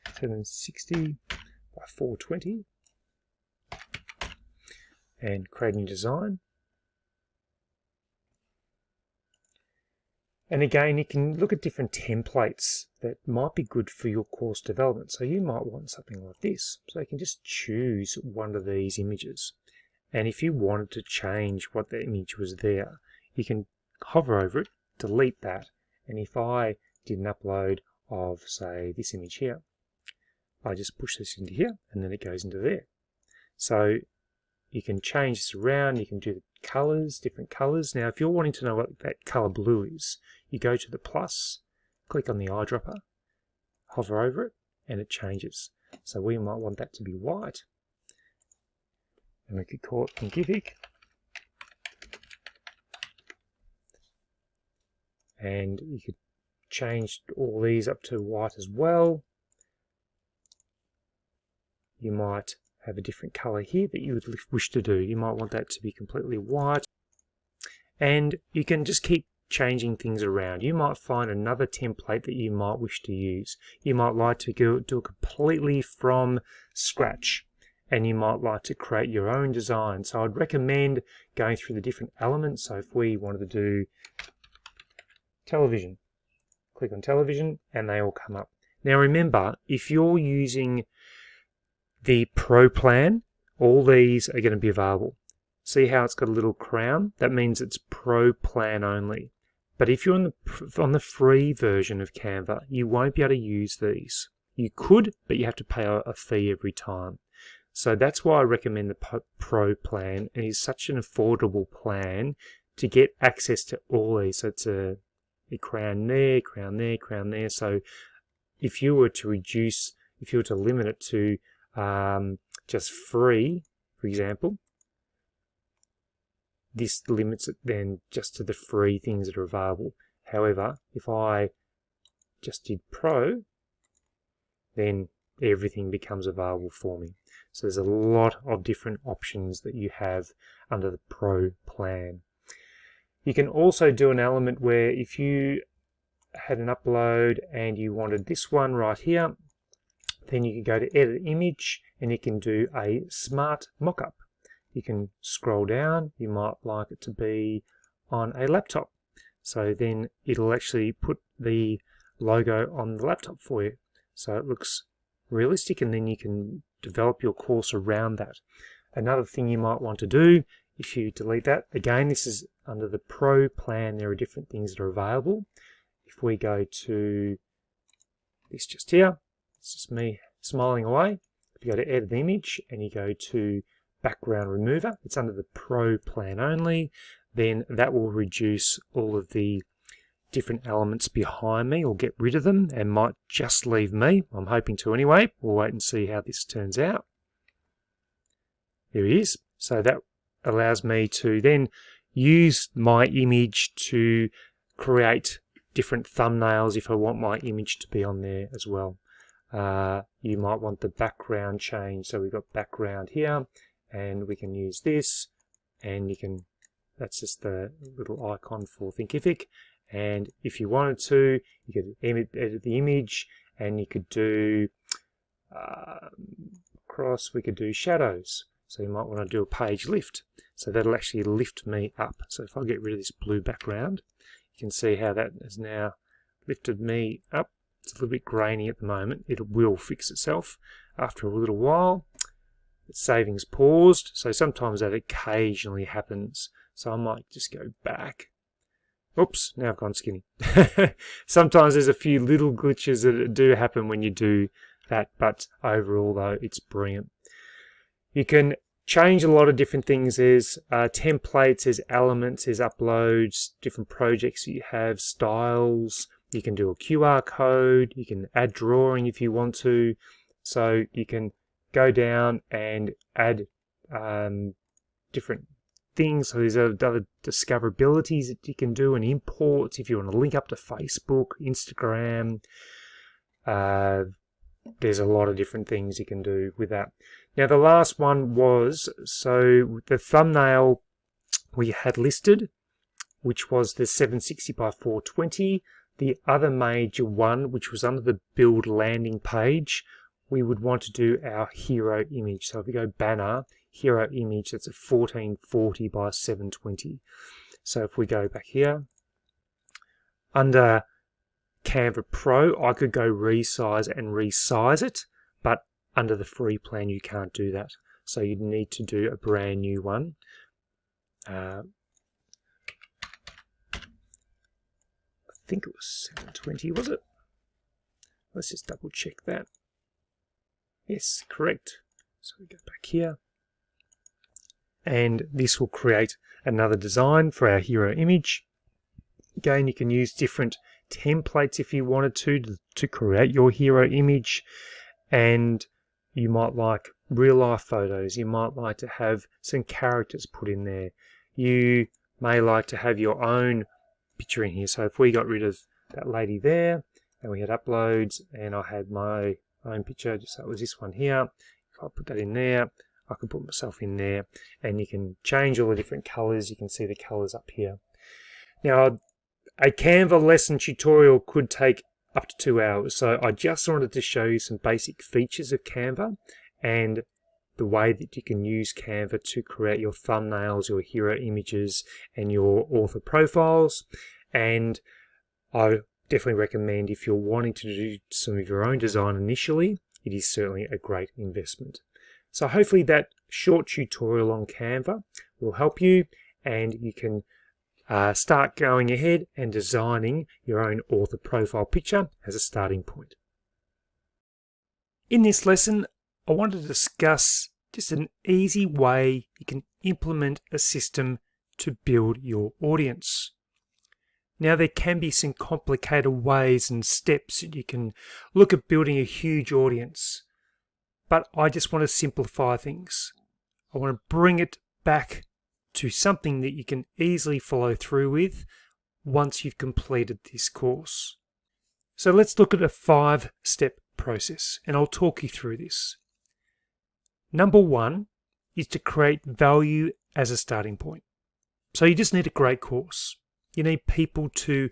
760 by 420, and create a new design. And again, you can look at different templates that might be good for your course development. So you might want something like this. So you can just choose one of these images. And if you wanted to change what the image was there, you can hover over it, delete that. And if I did an upload of, say, this image here, I just push this into here, and then it goes into there. So you can change this around. You can do the colors, different colors. Now, if you're wanting to know what that color blue is, you go to the plus, click on the eyedropper, hover over it, and it changes. So we might want that to be white. And we could call it Thinkific and you could change all these up to white as well. You might have a different color here that you would wish to do. You might want that to be completely white. And you can just keep changing things around. You might find another template that you might wish to use. You might like to do it completely from scratch, and you might like to create your own design. So I'd recommend going through the different elements. So if we wanted to do television, click on television and they all come up. Now remember, if you're using the Pro plan, all these are going to be available. See how it's got a little crown? That means it's Pro plan only. But if you're on the free version of Canva, you won't be able to use these. You could, but you have to pay a fee every time. So that's why I recommend the Pro plan. It is such an affordable plan to get access to all these. So it's a crown there, crown there, crown there. So if you were to reduce, if you were to limit it to just free, for example, this limits it then just to the free things that are available. However, if I just did Pro, then everything becomes available for me. So there's a lot of different options that you have under the Pro plan. You can also do an element where if you had an upload and you wanted this one right here, then you can go to edit image and you can do a smart mockup. You can scroll down. You might like it to be on a laptop. So then it'll actually put the logo on the laptop for you. So it looks realistic, and then you can develop your course around that. Another thing you might want to do, if you delete that, again, this is under the Pro plan. There are different things that are available. If we go to this just here, it's just me smiling away. If you go to edit image and you go to background remover, it's under the Pro plan only, then that will reduce all of the different elements behind me, or get rid of them, and might just leave me. I'm hoping to anyway. We'll wait and see how this turns out. There it is. So that allows me to then use my image to create different thumbnails if I want my image to be on there as well. You might want the background change. So we've got background here, and we can use this, and you can, that's just the little icon for Thinkific. And if you wanted to, you could edit the image, and you could do we could do shadows. So you might want to do a page lift. So that'll actually lift me up. So if I get rid of this blue background, you can see how that has now lifted me up. It's a little bit grainy at the moment. It will fix itself after a little while. The saving's paused, so sometimes that occasionally happens. So I might just go back. Oops, now I've gone skinny. Sometimes there's a few little glitches that do happen when you do that, but overall though, it's brilliant. You can change a lot of different things. There's templates, there's elements, there's uploads, different projects that you have, styles. You can do a QR code, you can add drawing if you want to. So you can go down and add different things. So there's other discoverabilities that you can do, and imports if you want to link up to Facebook, Instagram. There's a lot of different things you can do with that. Now the last one was, so the thumbnail we had listed, which was the 760 by 420. The other major one, which was under the build landing page, we would want to do our hero image. So if we go banner, hero image, that's a 1440 by 720. So if we go back here, under Canva Pro, I could go resize and resize it, but under the free plan you can't do that. So you'd need to do a brand new one. I think it was 720, was it? Let's just double check that. Yes, correct. So we go back here, and this will create another design for our hero image. Again, you can use different templates if you wanted to create your hero image, and you might like real life photos. You might like to have some characters put in there. You may like to have your own picture in here. So if we got rid of that lady there, and we had uploads, and I had my own picture, so it was this one here. If I put that in there, I can put myself in there, and you can change all the different colors. You can see the colors up here. Now, a Canva lesson tutorial could take up to 2 hours, so I just wanted to show you some basic features of Canva and the way that you can use Canva to create your thumbnails, your hero images, and your author profiles. And I definitely recommend, if you're wanting to do some of your own design initially, it is certainly a great investment. So hopefully that short tutorial on Canva will help you, and you can start going ahead and designing your own author profile picture as a starting point. In this lesson, I want to discuss just an easy way you can implement a system to build your audience. Now, there can be some complicated ways and steps that you can look at building a huge audience, but I just want to simplify things. I want to bring it back to something that you can easily follow through with once you've completed this course. So let's look at a 5-step process, and I'll talk you through this. Number 1 is to create value as a starting point. So you just need a great course. You need people to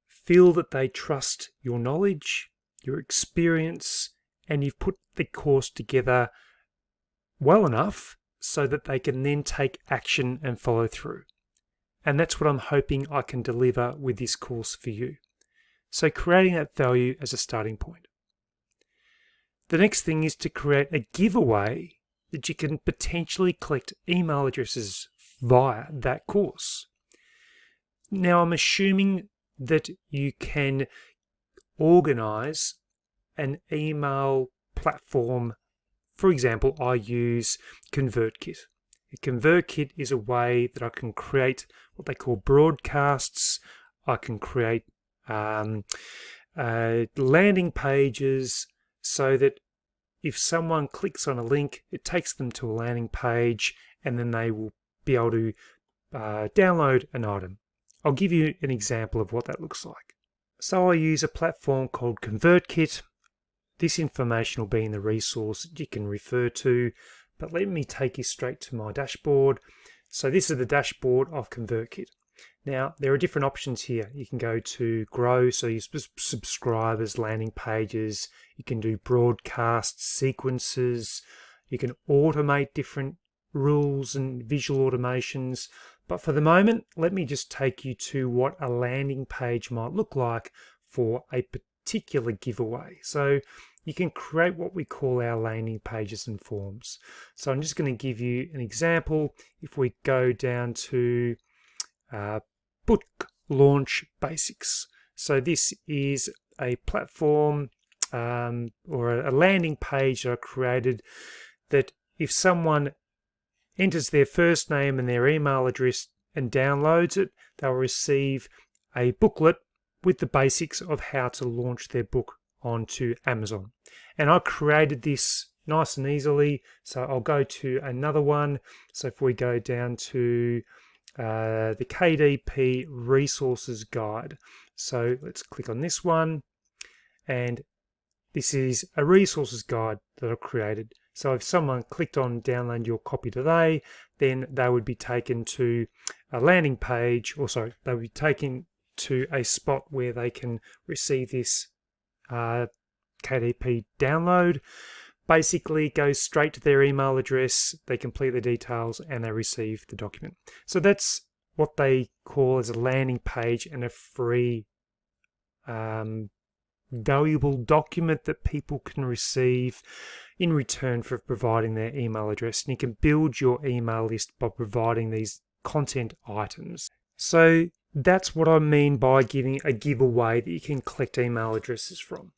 feel that they trust your knowledge, your experience, and you've put the course together well enough so that they can then take action and follow through. And that's what I'm hoping I can deliver with this course for you. So creating that value as a starting point. The next thing is to create a giveaway that you can potentially collect email addresses via that course. Now, I'm assuming that you can organize an email platform. For example, I use ConvertKit. A ConvertKit is a way that I can create what they call broadcasts. I can create landing pages so that if someone clicks on a link, it takes them to a landing page, and then they will be able to download an item. I'll give you an example of what that looks like. So I use a platform called ConvertKit. This information will be in the resource that you can refer to, but let me take you straight to my dashboard. So this is the dashboard of ConvertKit. Now, there are different options here. You can go to grow, so you subscribers, landing pages. You can do broadcasts, sequences. You can automate different rules and visual automations. But for the moment, let me just take you to what a landing page might look like for a particular giveaway. So you can create what we call our landing pages and forms. So I'm just going to give you an example. If we go down to book launch basics. So this is a platform or a landing page that I created that if someone enters their first name and their email address and downloads it, they'll receive a booklet with the basics of how to launch their book onto Amazon. And I created this nice and easily, so I'll go to another one. So if we go down to the KDP Resources Guide. So let's click on this one, and this is a resources guide that I've created. So if someone clicked on download your copy today, then they would be taken to a landing page, or sorry, they would be taken to a spot where they can receive this KDP download. Basically goes straight to their email address, they complete the details, and they receive the document. So that's what they call as a landing page and a free valuable document that people can receive in return for providing their email address. And you can build your email list by providing these content items. So that's what I mean by giving a giveaway that you can collect email addresses from.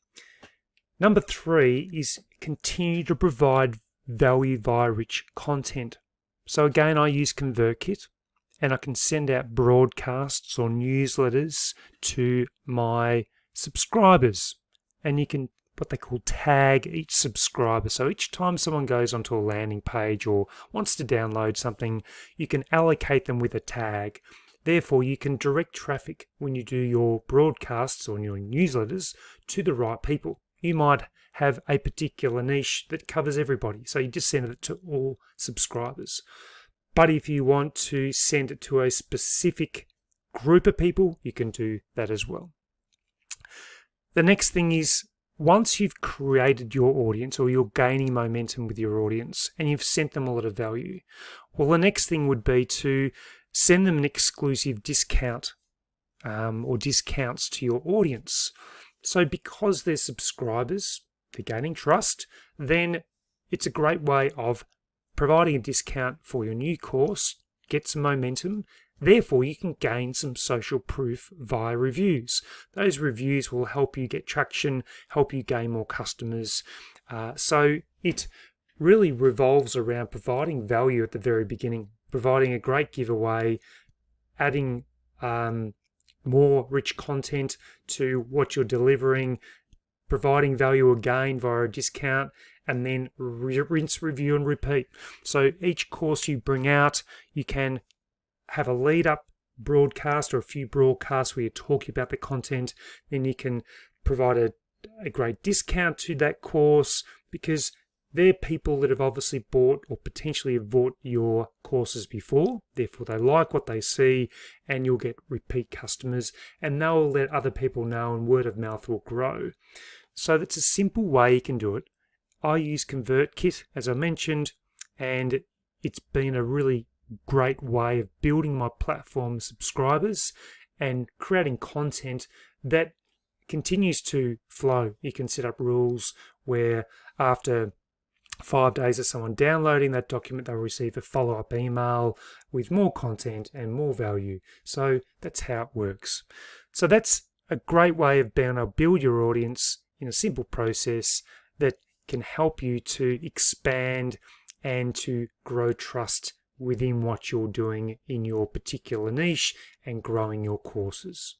Number 3 is continue to provide value via rich content. So again, I use ConvertKit, and I can send out broadcasts or newsletters to my subscribers. And you can, what they call, tag each subscriber. So each time someone goes onto a landing page or wants to download something, you can allocate them with a tag. Therefore, you can direct traffic when you do your broadcasts or your newsletters to the right people. You might have a particular niche that covers everybody, so you just send it to all subscribers. But if you want to send it to a specific group of people, you can do that as well. The next thing is, once you've created your audience or you're gaining momentum with your audience and you've sent them a lot of value, well, the next thing would be to send them an exclusive discount or discounts to your audience. So because they're subscribers, they're gaining trust, then it's a great way of providing a discount for your new course, get some momentum. Therefore, you can gain some social proof via reviews. Those reviews will help you get traction, help you gain more customers. So it really revolves around providing value at the very beginning, providing a great giveaway, adding more rich content to what you're delivering, providing value again via a discount, and then rinse, review, and repeat. So each course you bring out, you can have a lead-up broadcast or a few broadcasts where you're talking about the content. Then you can provide a great discount to that course because they're people that have obviously bought or potentially have bought your courses before. Therefore, they like what they see and you'll get repeat customers and they'll let other people know and word of mouth will grow. So that's a simple way you can do it. I use ConvertKit, as I mentioned, and it's been a really great way of building my platform subscribers and creating content that continues to flow. You can set up rules where after 5 days of someone downloading that document, they'll receive a follow-up email with more content and more value. So that's how it works. So that's a great way of being able to build your audience in a simple process that can help you to expand and to grow trust within what you're doing in your particular niche and growing your courses.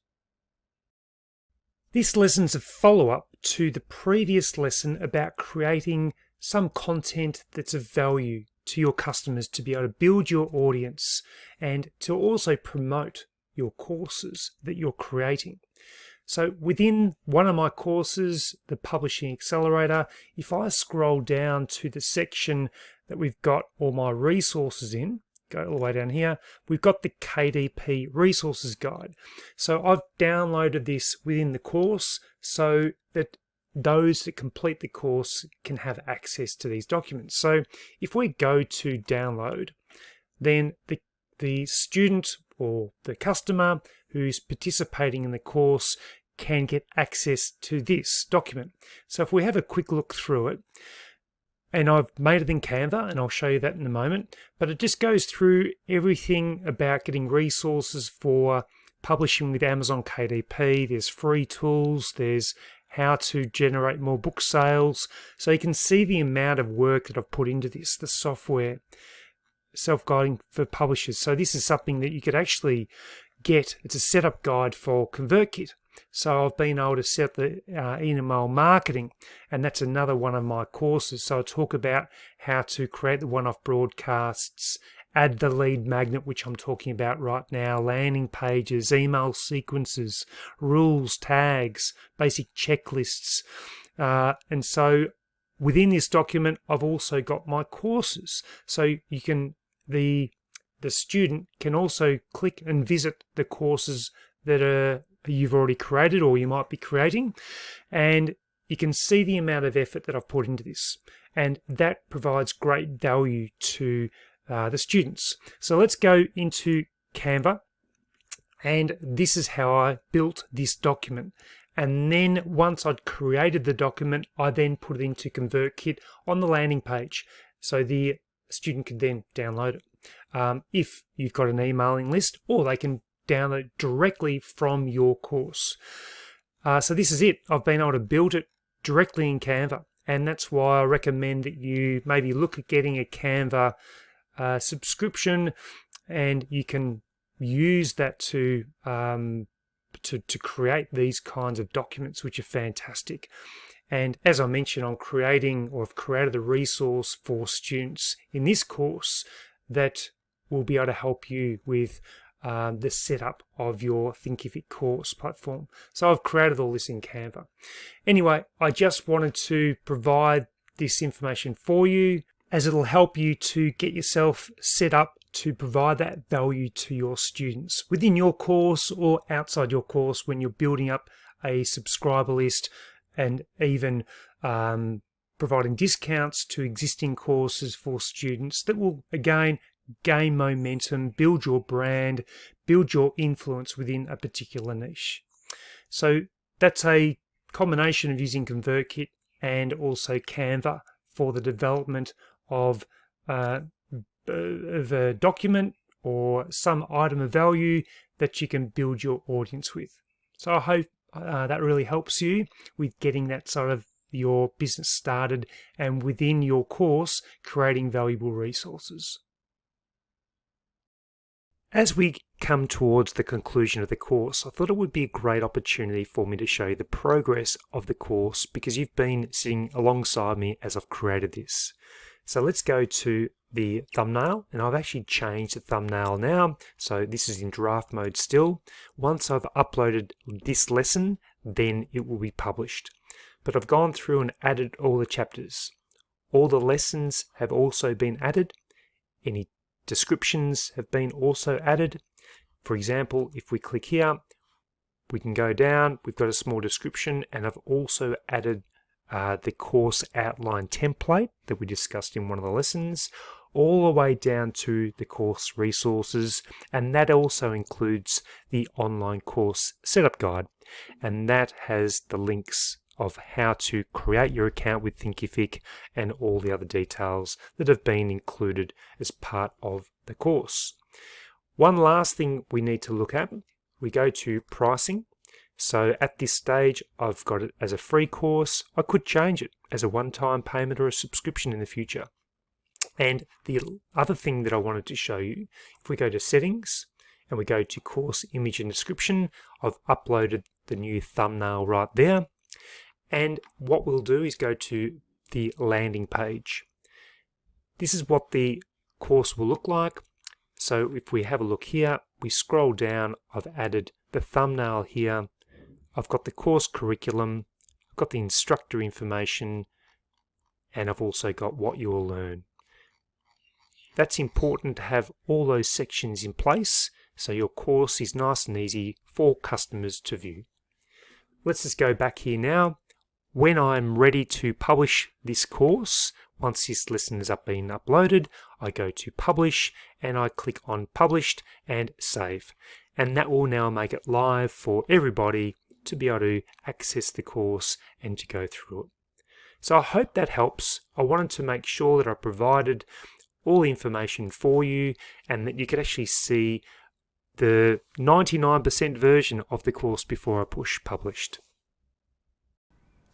This lesson's a follow-up to the previous lesson about creating some content that's of value to your customers to be able to build your audience and to also promote your courses that you're creating. So within one of my courses, the Publishing Accelerator, if I scroll down to the section that we've got all my resources in, go all the way down here, we've got the KDP Resources Guide. So I've downloaded this within the course so that those that complete the course can have access to these documents. So if we go to download, then the student or the customer who's participating in the course can get access to this document. So if we have a quick look through it, and I've made it in Canva, and I'll show you that in a moment, but it just goes through everything about getting resources for publishing with Amazon KDP. There's free tools, there's how to generate more book sales. So you can see the amount of work that I've put into this, the software, self-guiding for publishers. So this is something that you could actually get. It's a setup guide for ConvertKit. So I've been able to set the email marketing, and that's another one of my courses. So I talk about how to create the one-off broadcasts, add the lead magnet, which I'm talking about right now, landing pages, email sequences, rules, tags, basic checklists. And so within this document, I've also got my courses. So you can, the student can also click and visit the courses that you've already created or you might be creating, and you can see the amount of effort that I've put into this, and that provides great value to the students. So let's go into Canva, and this is how I built this document. And then once I'd created the document, I then put it into ConvertKit on the landing page, so the student can then download it. If you've got an emailing list, or they can download directly from your course. So this is it. I've been able to build it directly in Canva, and that's why I recommend that you maybe look at getting a Canva subscription, and you can use that to create these kinds of documents, which are fantastic. And as I mentioned, I've created a resource for students in this course that will be able to help you with the setup of your Thinkific course platform. So I've created all this in Canva. Anyway, I just wanted to provide this information for you, as it'll help you to get yourself set up to provide that value to your students within your course or outside your course when you're building up a subscriber list, and even providing discounts to existing courses for students that will, again, gain momentum, build your brand, build your influence within a particular niche. So that's a combination of using ConvertKit and also Canva for the development of a document or some item of value that you can build your audience with. So I hope that really helps you with getting that sort of your business started, and within your course creating valuable resources. As we come towards the conclusion of the course, I thought it would be a great opportunity for me to show you the progress of the course, because you've been sitting alongside me as I've created this. So let's go to the thumbnail, and I've actually changed the thumbnail now, so this is in draft mode still. Once I've uploaded this lesson, then it will be published. But I've gone through and added all the chapters. All the lessons have also been added. Any descriptions have been also added. For example, if we click here, we can go down, we've got a small description, and I've also added the course outline template that we discussed in one of the lessons, all the way down to the course resources, and that also includes the online course setup guide, and that has the links of how to create your account with Thinkific and all the other details that have been included as part of the course. One last thing we need to look at, we go to pricing. So at this stage, I've got it as a free course. I could change it as a one-time payment or a subscription in the future. And the other thing that I wanted to show you, if we go to settings and we go to course image and description, I've uploaded the new thumbnail right there. And what we'll do is go to the landing page. This is what the course will look like. So if we have a look here, we scroll down, I've added the thumbnail here. I've got the course curriculum, I've got the instructor information, and I've also got what you will learn. That's important to have all those sections in place so your course is nice and easy for customers to view. Let's just go back here now. When I'm ready to publish this course, once this lesson has been uploaded, I go to publish and I click on published and save. And that will now make it live for everybody to be able to access the course and to go through it. So I hope that helps. I wanted to make sure that I provided all the information for you and that you could actually see the 99% version of the course before I push published.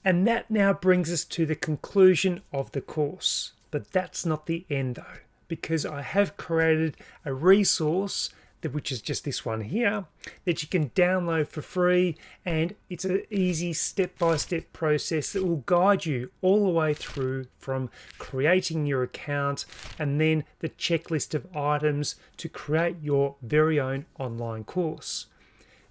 And that now brings us to the conclusion of the course. But that's not the end though, because I have created a resource, which is just this one here, that you can download for free, and it's an easy step-by-step process that will guide you all the way through from creating your account and then the checklist of items to create your very own online course.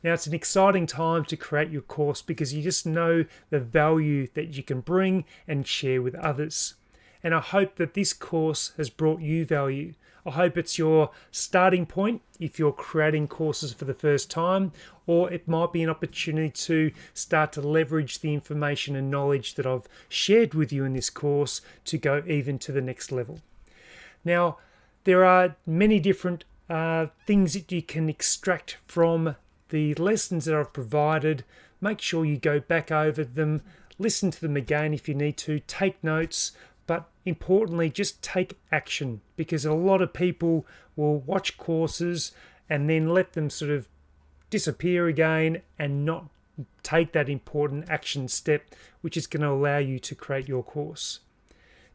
Now, it's an exciting time to create your course because you just know the value that you can bring and share with others. And I hope that this course has brought you value. I hope it's your starting point if you're creating courses for the first time, or it might be an opportunity to start to leverage the information and knowledge that I've shared with you in this course to go even to the next level. Now, there are many different things that you can extract from the lessons that I've provided. Make sure you go back over them, listen to them again if you need to, take notes, but importantly, just take action, because a lot of people will watch courses and then let them sort of disappear again and not take that important action step, which is going to allow you to create your course.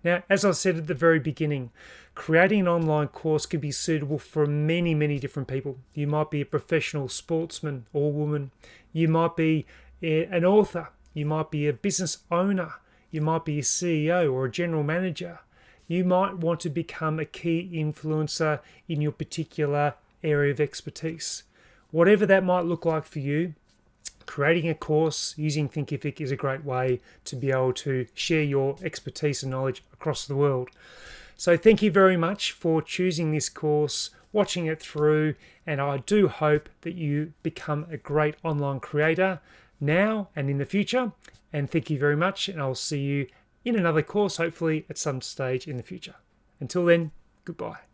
Now, as I said at the very beginning, creating an online course can be suitable for many, many different people. You might be a professional sportsman or woman. You might be an author. You might be a business owner. You might be a CEO or a general manager. You might want to become a key influencer in your particular area of expertise. Whatever that might look like for you, creating a course using Thinkific is a great way to be able to share your expertise and knowledge across the world. So thank you very much for choosing this course, watching it through, and I do hope that you become a great online creator now and in the future. And thank you very much, and I'll see you in another course, hopefully at some stage in the future. Until then, goodbye.